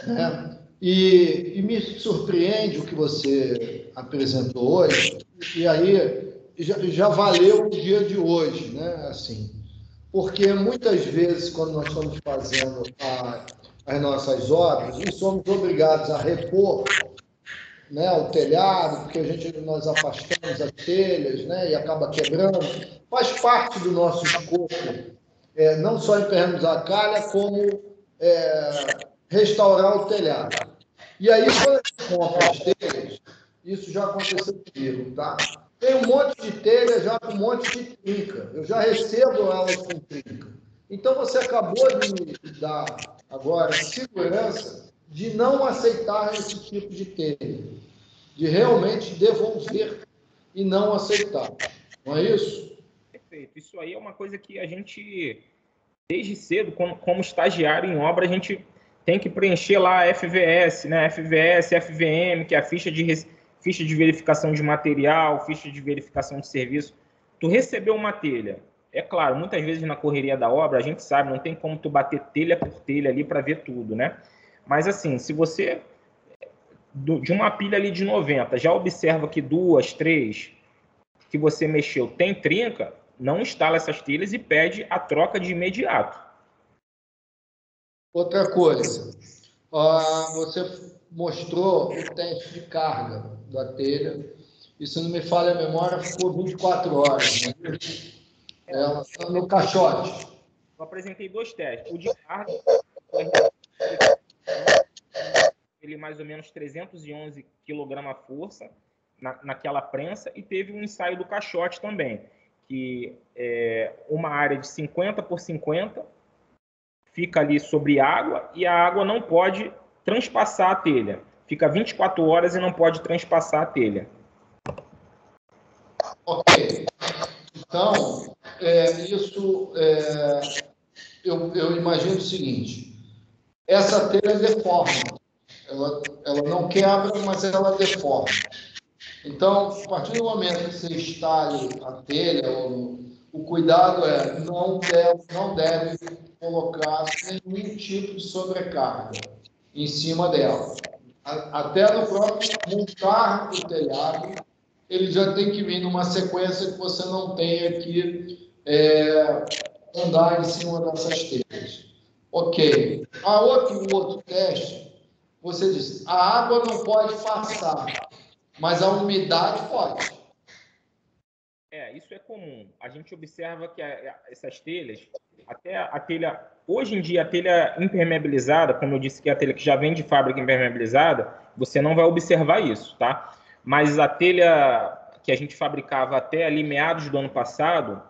né? E me surpreende o que você apresentou hoje, e aí já valeu o dia de hoje, né? Assim, porque muitas vezes, quando nós estamos fazendo as nossas obras, e somos obrigados a repor, né, o telhado, porque nós afastamos as telhas, né, e acaba quebrando, faz parte do nosso escopo, não só emperramos a calha, como restaurar o telhado. E aí, quando a gente compra as telhas, isso já aconteceu comigo, tá? Tem um monte de telha já com um monte de trinca. Eu já recebo elas com trinca. Então, você acabou de me dar agora segurança de não aceitar esse tipo de telha, de realmente devolver e não aceitar. Não é isso? Perfeito. Isso aí é uma coisa que a gente, desde cedo, como estagiário em obra, a gente tem que preencher lá a FVS, né? FVS, FVM, que é a ficha de verificação de material, ficha de verificação de serviço. Tu recebeu uma telha. É claro, muitas vezes na correria da obra, a gente sabe, não tem como tu bater telha por telha ali para ver tudo, né? Mas assim, se você, de uma pilha ali de 90, já observa que 2, 3 que você mexeu tem trinca, não instala essas telhas e pede a troca de imediato. Outra coisa, você mostrou o teste de carga da telha, e se não me falha a memória, ficou 24 horas, né? Ela está no caixote. Eu apresentei 2 testes. O de carga, ele mais ou menos 311 kg-força naquela prensa, e teve um ensaio do caixote também, que é uma área de 50 por 50, fica ali sobre água, e a água não pode transpassar a telha. Fica 24 horas e não pode transpassar a telha. Ok. Então, eu imagino o seguinte: essa telha deforma. Ela não quebra, mas ela deforma. Então, a partir do momento que você instale a telha, o cuidado não deve colocar nenhum tipo de sobrecarga em cima dela. Até no próprio montar o telhado, ele já tem que vir numa sequência que você não tenha que andar em cima dessas telhas. Ok. O outro teste, você disse, a água não pode passar, mas a umidade pode. Isso é comum. A gente observa que essas telhas, até a telha, hoje em dia, a telha impermeabilizada, como eu disse que é a telha que já vem de fábrica impermeabilizada, você não vai observar isso, tá? Mas a telha que a gente fabricava até ali meados do ano passado,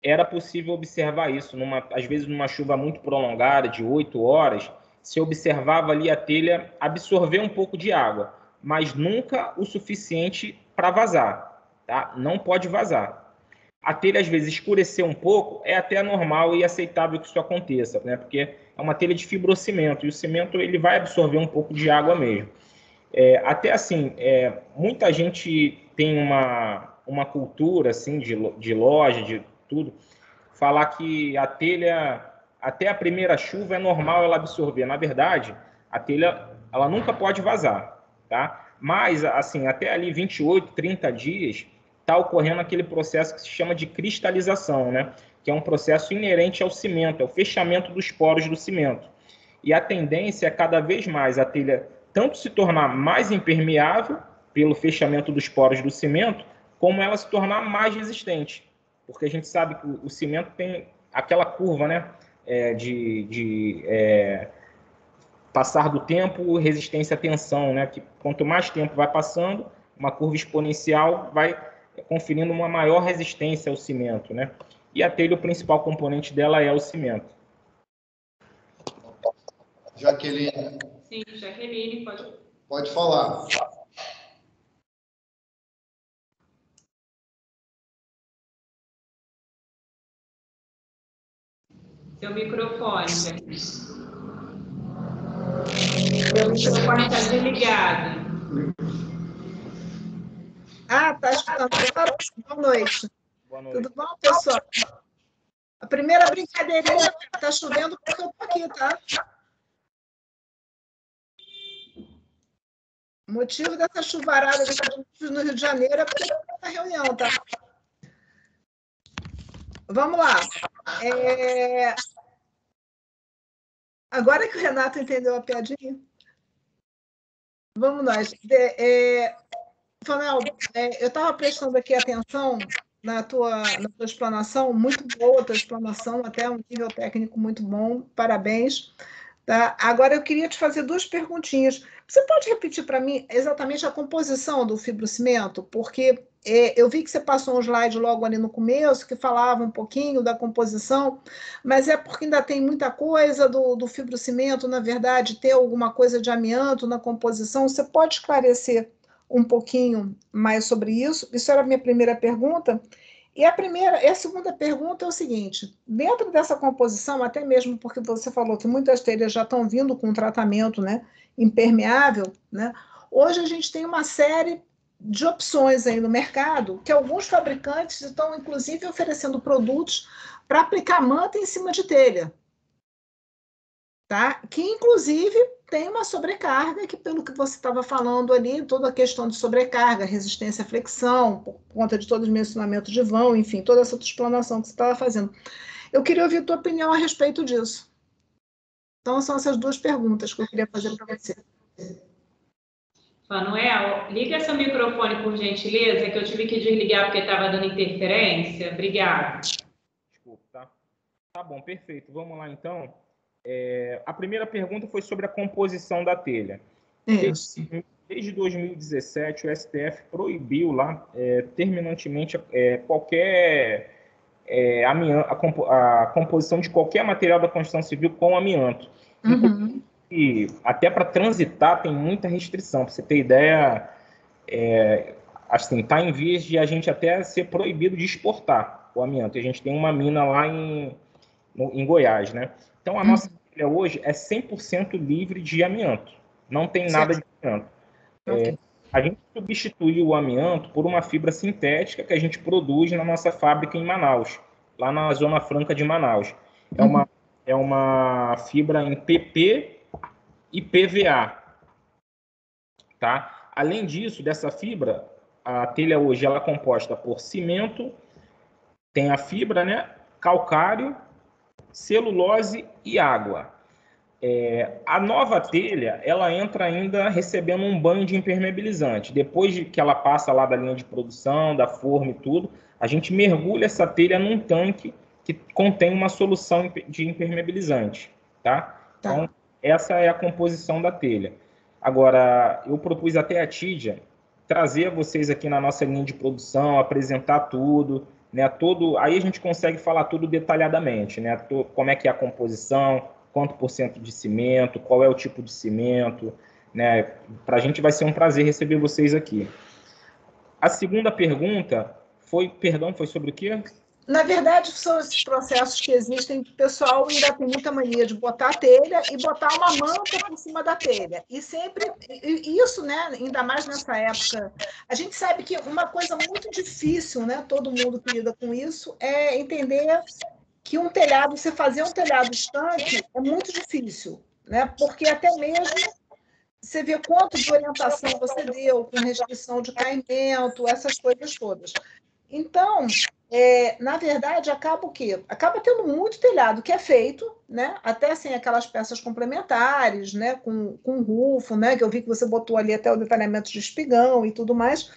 era possível observar isso. Às vezes, numa chuva muito prolongada, de 8 horas, se observava ali a telha absorver um pouco de água, mas nunca o suficiente para vazar, tá? Não pode vazar. A telha, às vezes, escurecer um pouco, é até normal e aceitável que isso aconteça, né? Porque é uma telha de fibrocimento, e o cimento ele vai absorver um pouco de água mesmo. Até assim, muita gente tem uma cultura assim, de loja, de tudo, falar que a telha, até a primeira chuva, é normal ela absorver. Na verdade, a telha ela nunca pode vazar, tá? Mas, assim, até ali 28, 30 dias, está ocorrendo aquele processo que se chama de cristalização, né? Que é um processo inerente ao cimento, é o fechamento dos poros do cimento. E a tendência é cada vez mais a telha tanto se tornar mais impermeável pelo fechamento dos poros do cimento, como ela se tornar mais resistente. Porque a gente sabe que o cimento tem aquela curva, né, passar do tempo, resistência à tensão, né, que quanto mais tempo vai passando, uma curva exponencial vai conferindo uma maior resistência ao cimento, né? E a telha, o principal componente dela é o cimento. Jaqueline. Sim, Jaqueline, Pode falar. Seu microfone, Jaqueline. Seu microfone está desligado. Tá escutando. Boa noite. Boa noite. Tudo bom, pessoal? A primeira brincadeirinha, tá chovendo porque eu tô aqui, tá? O motivo dessa chuvarada no Rio de Janeiro é porque tá reunião, tá? Vamos lá. Agora que o Renato entendeu a piadinha, vamos nós. Fanel, eu estava prestando aqui atenção na tua explanação, muito boa a tua explanação, até um nível técnico muito bom, parabéns. Tá? Agora eu queria te fazer duas perguntinhas. Você pode repetir para mim exatamente a composição do fibrocimento? Porque eu vi que você passou um slide logo ali no começo, que falava um pouquinho da composição, mas é porque ainda tem muita coisa do fibrocimento, na verdade, ter alguma coisa de amianto na composição. Você pode esclarecer um pouquinho mais sobre isso? Isso era a minha primeira pergunta. E a segunda pergunta é o seguinte: dentro dessa composição, até mesmo porque você falou que muitas telhas já estão vindo com tratamento, né, impermeável, né? Hoje a gente tem uma série de opções aí no mercado, que alguns fabricantes estão, inclusive, oferecendo produtos para aplicar manta em cima de telha, tá? Que, inclusive, tem uma sobrecarga, que pelo que você estava falando ali, toda a questão de sobrecarga, resistência à flexão, por conta de todo o dimensionamento de vão, enfim, toda essa explanação que você estava fazendo. Eu queria ouvir a tua opinião a respeito disso. Então, são essas duas perguntas que eu queria fazer para você. Manuel, liga seu microfone, por gentileza, que eu tive que desligar porque estava dando interferência. Obrigada. Desculpa, tá? Tá bom, perfeito. Vamos lá, então. A primeira pergunta foi sobre a composição da telha. Desde 2017, o STF proibiu lá, terminantemente, qualquer a composição de qualquer material da construção civil com amianto. Uhum. E até para transitar tem muita restrição. Para você ter ideia, assim, está em vias de a gente até ser proibido de exportar o amianto. A gente tem uma mina lá em Goiás, né? Então, a nossa telha hoje é 100% livre de amianto. Não tem nada de amianto. Okay. A gente substituiu o amianto por uma fibra sintética que a gente produz na nossa fábrica em Manaus, lá na Zona Franca de Manaus. É uma fibra em PP e PVA. Tá? Além disso, dessa fibra, a telha hoje ela é composta por cimento, tem a fibra, né? Calcário, celulose e água. A nova telha, ela entra ainda recebendo um banho de impermeabilizante. Depois de que ela passa lá da linha de produção, da forma e tudo, A gente mergulha essa telha num tanque que contém uma solução de impermeabilizante, tá? Então, essa é a composição da telha. Agora, eu propus até a Tídia trazer vocês aqui na nossa linha de produção, apresentar tudo, né? Aí a gente consegue falar tudo detalhadamente, né? Como é que é a composição, quanto por cento de cimento, qual é o tipo de cimento, né? Para a gente vai ser um prazer receber vocês aqui. A segunda pergunta foi sobre o quê? Na verdade, são esses processos que existem, que o pessoal ainda tem muita mania de botar a telha e botar uma manta por cima da telha. E sempre, isso, né, ainda mais nessa época, a gente sabe que uma coisa muito difícil, né, todo mundo que lida com isso, é entender que um telhado, você fazer um telhado estanque é muito difícil, né, porque até mesmo você vê quanto de orientação você deu, com restrição de caimento, essas coisas todas. Então, na verdade, acaba o quê? Acaba tendo muito telhado que é feito, né? Até assim, aquelas peças complementares, né? Com rufo, né? Que eu vi que você botou ali até o detalhamento de espigão e tudo mais.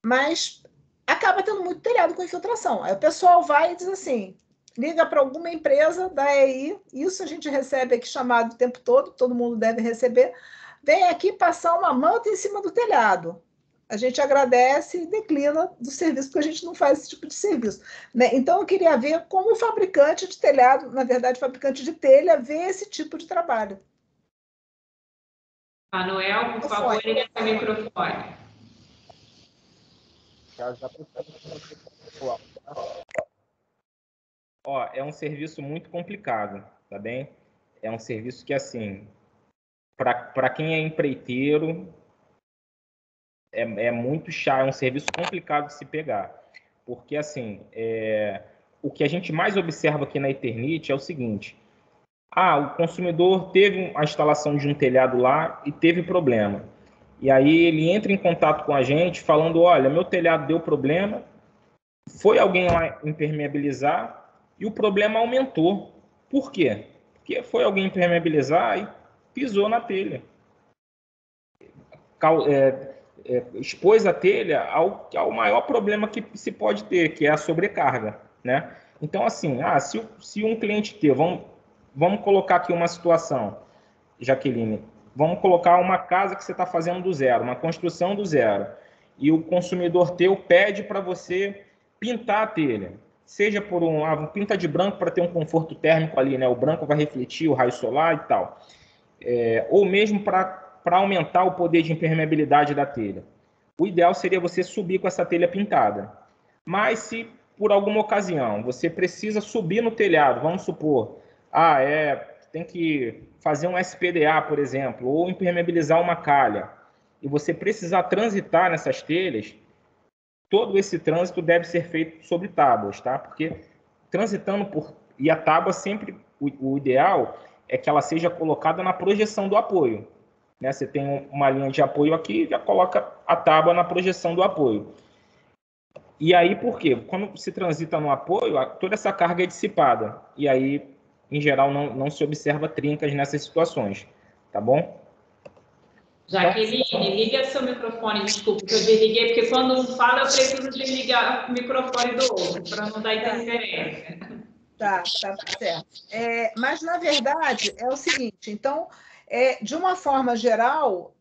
Mas acaba tendo muito telhado com infiltração. Aí o pessoal vai e diz assim, liga para alguma empresa da EI, isso a gente recebe aqui chamado o tempo todo mundo deve receber, vem aqui passar uma manta em cima do telhado. A gente agradece e declina do serviço, porque a gente não faz esse tipo de serviço, né? Então, eu queria ver como o fabricante de telhado, na verdade, fabricante de telha, vê esse tipo de trabalho. Manuel, por favor, liga seu microfone. Ó, é um serviço muito complicado, tá bem? É um serviço que, assim, para quem é empreiteiro, é muito chato, é um serviço complicado de se pegar. Porque, assim, o que a gente mais observa aqui na Eternit é o seguinte: o consumidor teve a instalação de um telhado lá e teve problema. E aí ele entra em contato com a gente falando, olha, meu telhado deu problema, foi alguém lá impermeabilizar e o problema aumentou. Por quê? Porque foi alguém impermeabilizar e pisou na telha. Expôs a telha ao maior problema que se pode ter, que é a sobrecarga, né? Então, assim, se um cliente teu, vamos colocar aqui uma situação, Jaqueline, vamos colocar uma casa que você está fazendo do zero, uma construção do zero, e o consumidor teu pede para você pintar a telha, seja por pinta de branco para ter um conforto térmico ali, né? O branco vai refletir o raio solar e tal, ou mesmo para aumentar o poder de impermeabilidade da telha. O ideal seria você subir com essa telha pintada. Mas se por alguma ocasião você precisa subir no telhado, vamos supor, tem que fazer um SPDA, por exemplo, ou impermeabilizar uma calha, e você precisar transitar nessas telhas, todo esse trânsito deve ser feito sobre tábuas, tá? Porque e a tábua sempre, o ideal é que ela seja colocada na projeção do apoio, né? Você tem uma linha de apoio aqui, já coloca a tábua na projeção do apoio. E aí, por quê? Quando se transita no apoio, toda essa carga é dissipada. E aí, em geral, não se observa trincas nessas situações. Tá bom? Jaqueline, liga seu microfone. Desculpa que eu desliguei, porque quando um fala, eu preciso desligar o microfone do outro, para não dar interferência. Tá certo. Mas, na verdade, é o seguinte, então, de uma forma geral,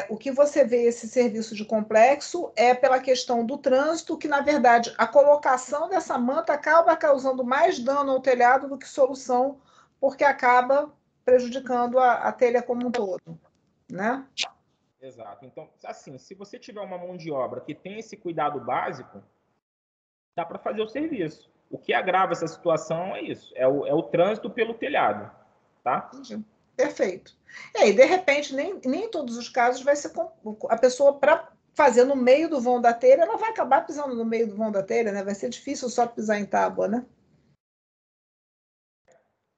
o que você vê esse serviço de complexo é pela questão do trânsito, que, na verdade, a colocação dessa manta acaba causando mais dano ao telhado do que solução, porque acaba prejudicando a telha como um todo, né? Exato. Então, assim, se você tiver uma mão de obra que tem esse cuidado básico, dá para fazer o serviço. O que agrava essa situação é isso, é o trânsito pelo telhado, tá? Perfeito. E aí, de repente, nem em todos os casos vai ser a pessoa, para fazer no meio do vão da telha, ela vai acabar pisando no meio do vão da telha, né? Vai ser difícil só pisar em tábua, né?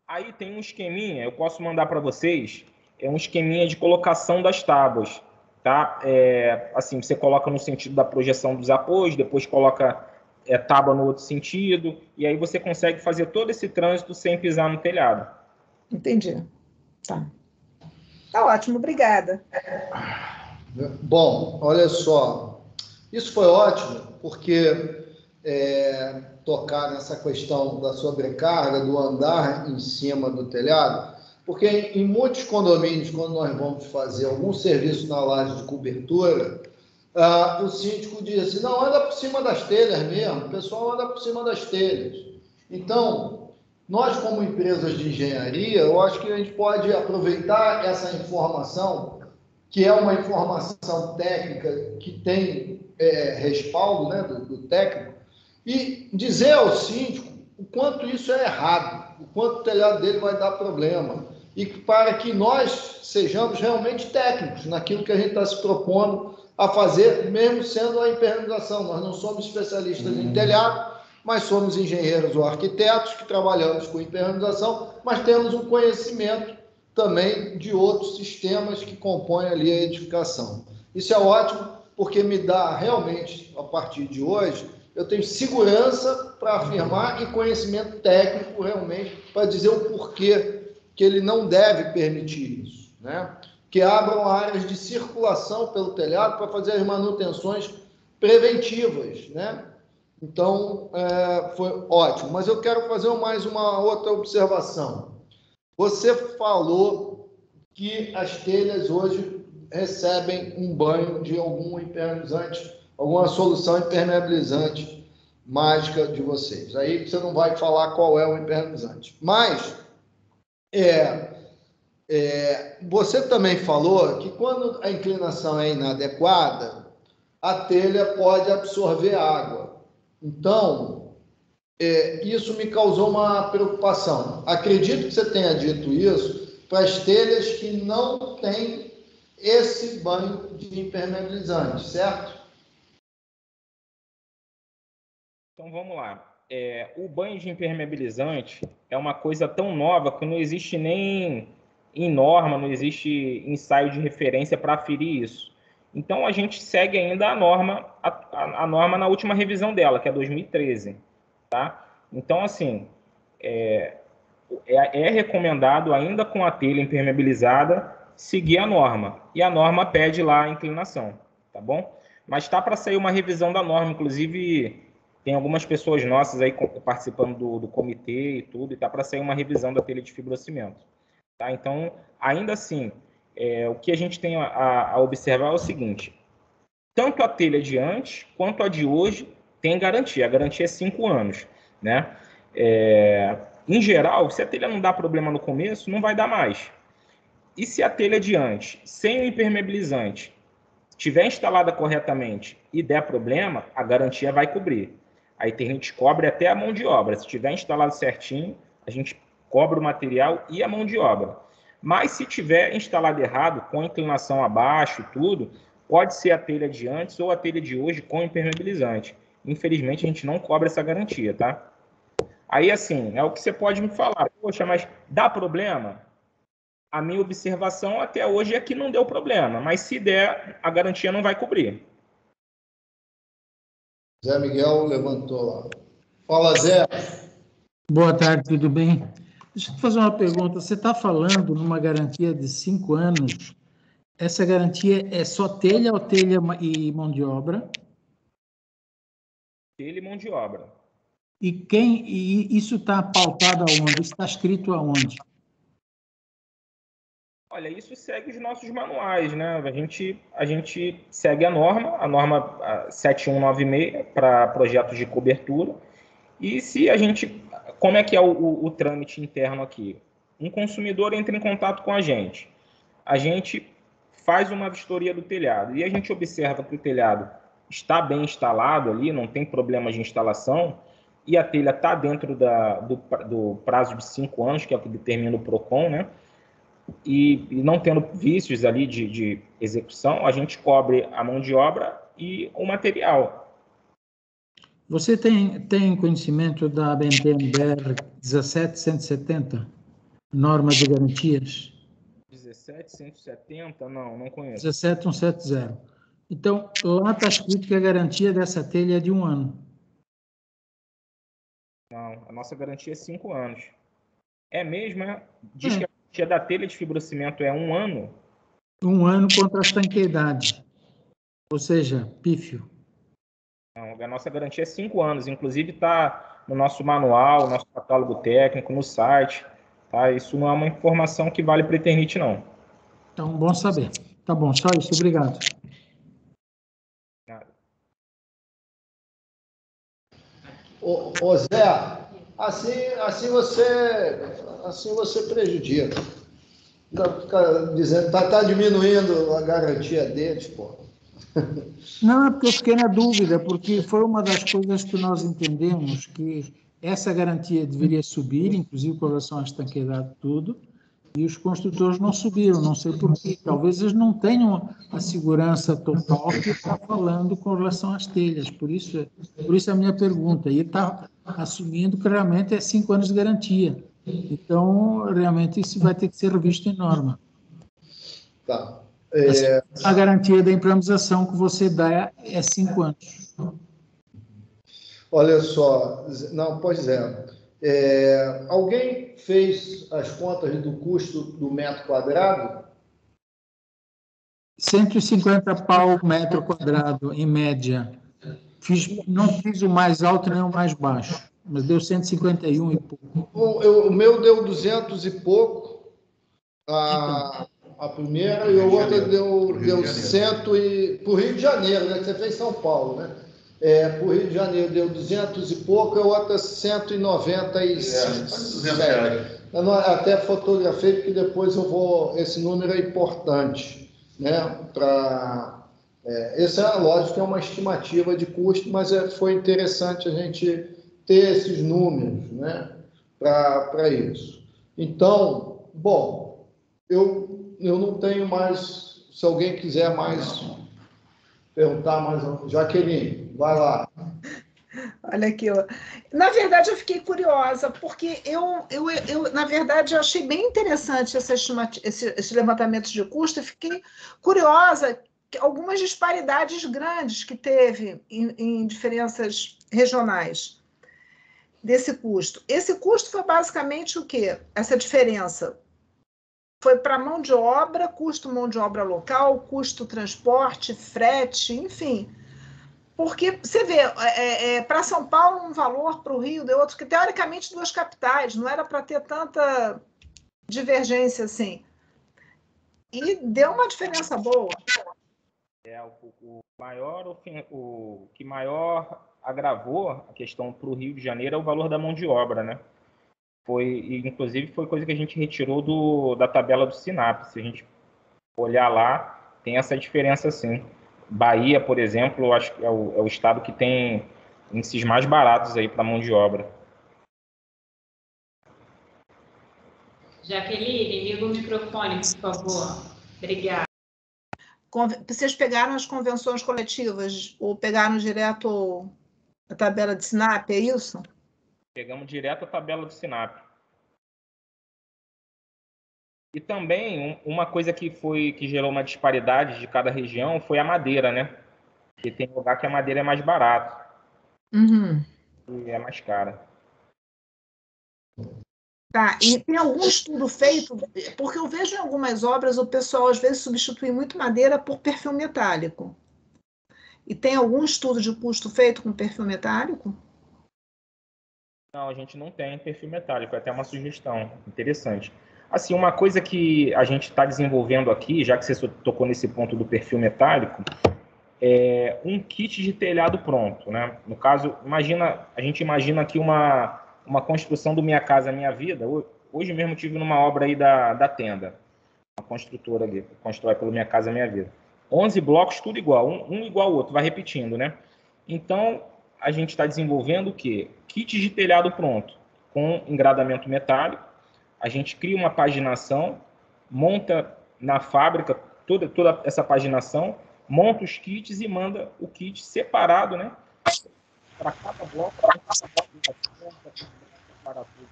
Aí tem um esqueminha, eu posso mandar para vocês, é um esqueminha de colocação das tábuas, tá? Assim, você coloca no sentido da projeção dos apoios, depois coloca tábua no outro sentido, e aí você consegue fazer todo esse trânsito sem pisar no telhado. Entendi. Tá ótimo, obrigada. Bom, olha só. Isso foi ótimo, porque tocar nessa questão da sobrecarga, do andar em cima do telhado, porque em muitos condomínios, quando nós vamos fazer algum serviço na laje de cobertura, o síndico diz assim, não, anda por cima das telhas mesmo, o pessoal anda por cima das telhas. Então, nós como empresas de engenharia, eu acho que a gente pode aproveitar essa informação, que é uma informação técnica que tem respaldo, né, do técnico, e dizer ao síndico o quanto isso é errado, o quanto o telhado dele vai dar problema, e para que nós sejamos realmente técnicos naquilo que a gente está se propondo a fazer, mesmo sendo a impermeabilização. Nós não somos especialistas em telhado, mas somos engenheiros ou arquitetos que trabalhamos com impermeabilização, mas temos um conhecimento também de outros sistemas que compõem ali a edificação. Isso é ótimo, porque me dá realmente, a partir de hoje, eu tenho segurança para afirmar e conhecimento técnico realmente para dizer o porquê que ele não deve permitir isso, né? Que abram áreas de circulação pelo telhado para fazer as manutenções preventivas, né? Então, foi ótimo. Mas eu quero fazer mais uma outra observação. Você falou que as telhas hoje recebem um banho de algum impermeabilizante, alguma solução impermeabilizante mágica de vocês. Aí você não vai falar qual é o impermeabilizante. Mas você também falou que quando a inclinação é inadequada, a telha pode absorver água. Então, isso me causou uma preocupação. Acredito que você tenha dito isso para as telhas que não têm esse banho de impermeabilizante, certo? Então vamos lá. O banho de impermeabilizante é uma coisa tão nova que não existe nem em norma, não existe ensaio de referência para aferir isso. Então a gente segue ainda a norma na última revisão dela, que é 2013, tá? Então assim, é recomendado ainda com a telha impermeabilizada seguir a norma, e a norma pede lá a inclinação, tá bom? Mas está para sair uma revisão da norma, inclusive tem algumas pessoas nossas aí participando do comitê e tudo, e está para sair uma revisão da telha de fibrocimento. Tá? Então, ainda assim, o que a gente tem a observar é o seguinte, tanto a telha de antes quanto a de hoje tem garantia. A garantia é 5 anos. Né? Em geral, se a telha não dá problema no começo, não vai dar mais. E se a telha de antes, sem o impermeabilizante, estiver instalada corretamente e der problema, a garantia vai cobrir. A Eternit cobre até a mão de obra. Se estiver instalado certinho, a gente cobra o material e a mão de obra. Mas se tiver instalado errado, com inclinação abaixo, tudo, pode ser a telha de antes ou a telha de hoje com impermeabilizante. Infelizmente, a gente não cobra essa garantia, tá? Aí, assim, é o que você pode me falar. Poxa, mas dá problema? A minha observação até hoje é que não deu problema, mas se der, a garantia não vai cobrir. Zé Miguel levantou lá. Fala, Zé. Boa tarde, tudo bem? Deixa eu te fazer uma pergunta. Você está falando numa garantia de 5 anos. Essa garantia é só telha ou telha e mão de obra? Telha e mão de obra. E isso está pautado aonde? Está escrito aonde? Olha, isso segue os nossos manuais, né? A gente segue a norma 7196 para projetos de cobertura. E se a gente... Como é que é o trâmite interno aqui? Um consumidor entra em contato com a gente faz uma vistoria do telhado e a gente observa que o telhado está bem instalado ali, não tem problemas de instalação, e a telha está dentro do prazo de 5 anos, que é o que determina o PROCON, né? E não tendo vícios ali de execução, a gente cobre a mão de obra e o material. Você tem conhecimento da BNT-NBR 17170, norma de garantias? 17170? Não conheço. 17170. Então, lá está escrito que a garantia dessa telha é de 1 ano. Não, a nossa garantia é 5 anos. É mesmo, Diz que a garantia da telha de fibrocimento é 1 ano? 1 ano contra a estanqueidade, ou seja, pífio. Não, a nossa garantia é 5 anos, inclusive está no nosso manual, nosso catálogo técnico, no site. Tá? Isso não é uma informação que vale para a Eternit, não. Então, bom saber. Tá bom, só isso. Obrigado. Ô Zé, assim você prejudica. Fica dizendo, tá diminuindo a garantia deles, pô. Não, é porque eu fiquei na dúvida, porque foi uma das coisas que nós entendemos que essa garantia deveria subir, inclusive com relação à estanqueidade e tudo, e os construtores não subiram, não sei porquê. Talvez eles não tenham a segurança total que está falando com relação às telhas. Por isso a minha pergunta. E está assumindo que realmente é 5 anos de garantia. Então, realmente, isso vai ter que ser revisto em norma. Tá. A garantia da impermeabilização que você dá é 5 anos. Olha só, não, pois é. Alguém fez as contas do custo do metro quadrado? 150 pau metro quadrado, em média. Não fiz o mais alto nem o mais baixo, mas deu 151 e pouco. O meu deu 200 e pouco, a primeira, e a outra deu 100 e... Para o Rio de Janeiro, né? Que você fez São Paulo, né? Para o Rio de Janeiro deu 200 e pouco, e a outra 197. Eu até fotografei, porque depois eu vou... Esse número é importante, né? Essa é lógico que é uma estimativa de custo, mas foi interessante a gente ter esses números, né? Para isso. Então, bom, eu não tenho mais. Se alguém quiser mais perguntar mais, Jaqueline, vai lá. Olha aqui, ó. Na verdade, eu fiquei curiosa, porque na verdade, eu achei bem interessante esse levantamento de custo, e fiquei curiosa que algumas disparidades grandes que teve em diferenças regionais desse custo. Esse custo foi basicamente o quê? Essa diferença foi para mão de obra, custo mão de obra local, custo transporte, frete, enfim. Porque você vê, para São Paulo um valor, para o Rio de outro, que teoricamente duas capitais, não era para ter tanta divergência assim. E deu uma diferença boa. O que maior agravou a questão para o Rio de Janeiro é o valor da mão de obra, né? Inclusive foi coisa que a gente retirou da tabela do Sinap. Se a gente olhar lá, tem essa diferença sim. Bahia, por exemplo, eu acho que é o estado que tem índices mais baratos aí para mão de obra. Jaqueline, liga o microfone, por favor. Obrigada. Vocês pegaram as convenções coletivas ou pegaram direto a tabela de Sinap, é isso? Pegamos direto a tabela do Sinap. E também, uma coisa que gerou uma disparidade de cada região foi a madeira, né? Porque tem lugar que a madeira é mais barata. Uhum. E é mais cara. Tá, e tem algum estudo feito? Porque eu vejo em algumas obras o pessoal às vezes substitui muito madeira por perfil metálico. E tem algum estudo de custo feito com perfil metálico? Não, a gente não tem perfil metálico, é até uma sugestão interessante. Assim, uma coisa que a gente está desenvolvendo aqui, já que você tocou nesse ponto do perfil metálico, é um kit de telhado pronto, né? No caso, a gente imagina aqui uma construção do Minha Casa Minha Vida. Hoje mesmo tive numa obra aí da Tenda, uma construtora ali, que constrói pelo Minha Casa Minha Vida. 11 blocos, tudo igual, um igual ao outro, vai repetindo, né? Então, a gente está desenvolvendo o quê? Kits de telhado pronto, com engradamento metálico. A gente cria uma paginação, monta na fábrica toda essa paginação, monta os kits e manda o kit separado, né? Para cada bloco, para tudo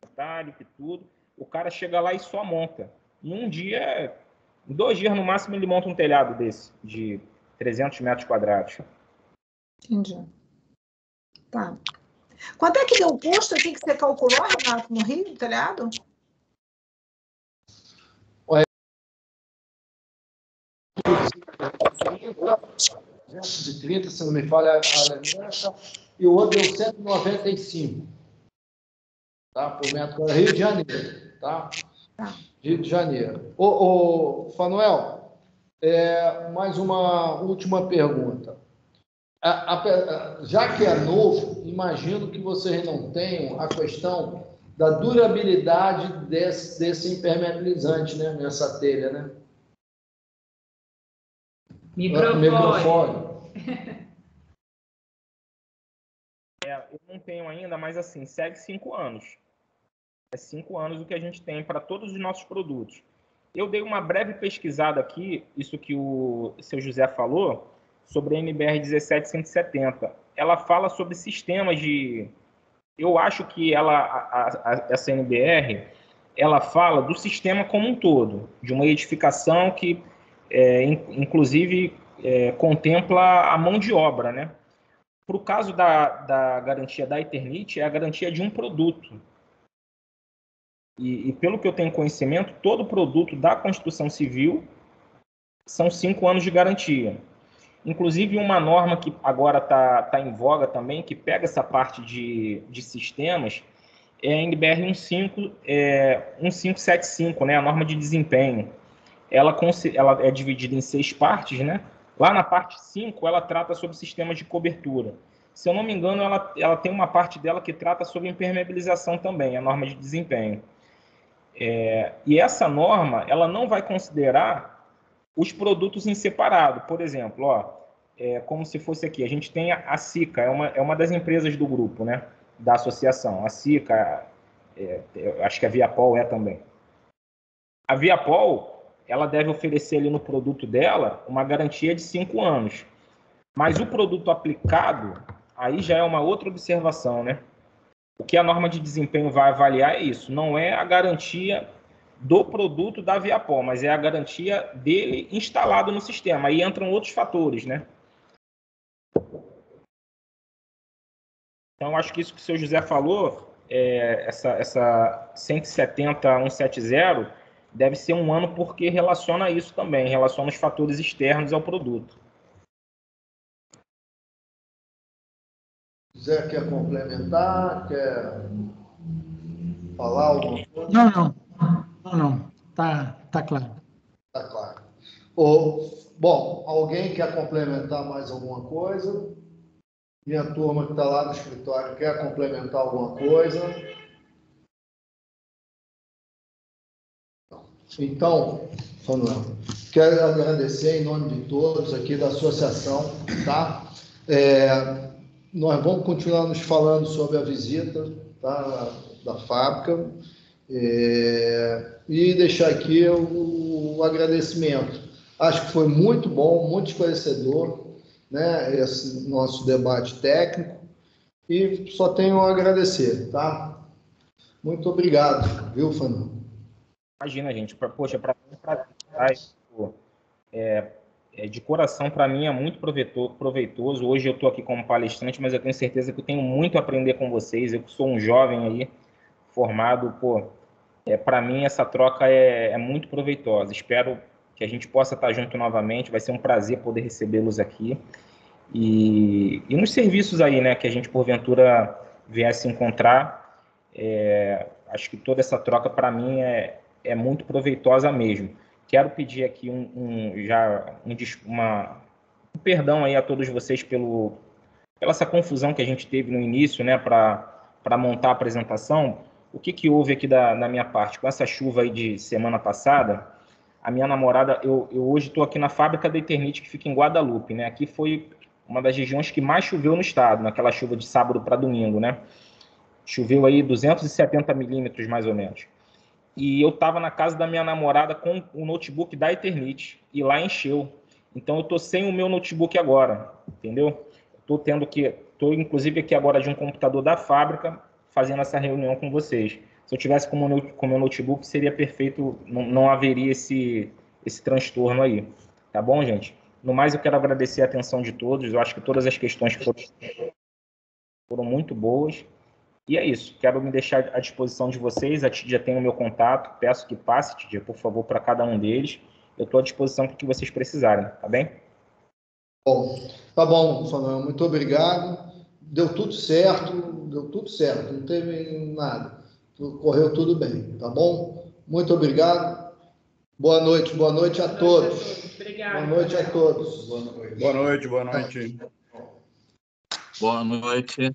metálico e tudo. O cara chega lá e só monta. Em 2 dias no máximo, ele monta um telhado desse, de 300 metros quadrados. Entendi. Tá. Quanto é que deu o custo aqui que você calculou, Renato, no Rio, do telhado? 230, se não me falha a lembrança, e o outro deu 195, tá? Por metro quadrado, Rio de Janeiro, tá? Rio de Janeiro. Fanuel, mais uma última pergunta. Já que é novo, imagino que vocês não tenham a questão da durabilidade desse impermeabilizante, né? Nessa telha, né? Microfone. Eu não tenho ainda, mas assim, segue 5 anos. É 5 anos o que a gente tem para todos os nossos produtos. Eu dei uma breve pesquisada aqui, isso que o seu José falou, sobre a NBR 17170. Ela fala sobre sistemas de... Eu acho que essa NBR, ela fala do sistema como um todo, de uma edificação que, inclusive, contempla a mão de obra, né? Para o caso da garantia da Eternit, é a garantia de um produto. E pelo que eu tenho conhecimento, todo produto da construção civil são 5 anos de garantia. Inclusive, uma norma que agora está em voga também, que pega essa parte de sistemas, é a NBR 1575, né? A norma de desempenho. Ela é dividida em 6 partes, né? Lá na parte 5, ela trata sobre sistemas de cobertura. Se eu não me engano, ela tem uma parte dela que trata sobre impermeabilização também, a norma de desempenho. E essa norma, ela não vai considerar os produtos em separado. Por exemplo, como se fosse aqui, a gente tem a SICA, é uma das empresas do grupo, né? Da associação. A SICA, acho que a Viapol também. A Viapol, ela deve oferecer ali no produto dela uma garantia de 5 anos. Mas o produto aplicado, aí já é uma outra observação, né? O que a norma de desempenho vai avaliar é isso, não é a garantia do produto da Viapol, mas é a garantia dele instalado no sistema. Aí entram outros fatores, né? Então, acho que isso que o seu José falou, essa 170.170, deve ser um ano porque relaciona isso também, relaciona os fatores externos ao produto. Zé quer complementar? Quer falar alguma coisa? Não. Tá claro. Tá claro. Bom, alguém quer complementar mais alguma coisa? Minha turma que está lá no escritório quer complementar alguma coisa? Então, Fanuel, quero agradecer em nome de todos aqui da associação, tá? Nós vamos continuar nos falando sobre a visita, tá, da fábrica, e deixar aqui o agradecimento. Acho que foi muito bom, muito esclarecedor, né, esse nosso debate técnico, e só tenho a agradecer, tá? Muito obrigado, viu, Fernando? Imagina, gente, poxa, para mim, de coração, para mim é muito proveitoso. Hoje eu estou aqui como palestrante, mas eu tenho certeza que eu tenho muito a aprender com vocês. Eu que sou um jovem aí, formado, para mim essa troca é muito proveitosa. Espero que a gente possa estar junto novamente. Vai ser um prazer poder recebê-los aqui. E nos serviços aí, né, que a gente porventura viesse encontrar, acho que toda essa troca para mim é muito proveitosa mesmo. Quero pedir aqui um perdão aí a todos vocês pela essa confusão que a gente teve no início, né, para montar a apresentação. O que houve aqui na minha parte? Com essa chuva aí de semana passada, a minha namorada, eu hoje estou aqui na fábrica da Eternit, que fica em Guadalupe, né? Aqui foi uma das regiões que mais choveu no estado, naquela chuva de sábado para domingo, né? Choveu aí 270 milímetros, mais ou menos. E eu estava na casa da minha namorada com o notebook da Eternit, e lá encheu. Então, eu estou sem o meu notebook agora, entendeu? Estou inclusive aqui agora de um computador da fábrica, fazendo essa reunião com vocês. Se eu tivesse com o meu notebook, seria perfeito, não haveria esse transtorno aí. Tá bom, gente? No mais, eu quero agradecer a atenção de todos. Eu acho que todas as questões foram muito boas. E é isso. Quero me deixar à disposição de vocês. A Tídia tem o meu contato. Peço que passe, Tídia, por favor, para cada um deles. Eu estou à disposição para o que vocês precisarem, tá bem? Bom, tá bom, Samuel, muito obrigado. Deu tudo certo, não teve nada. Correu tudo bem, tá bom? Muito obrigado. Boa noite a todos. Obrigada. Boa noite a todos. Boa noite. Boa noite.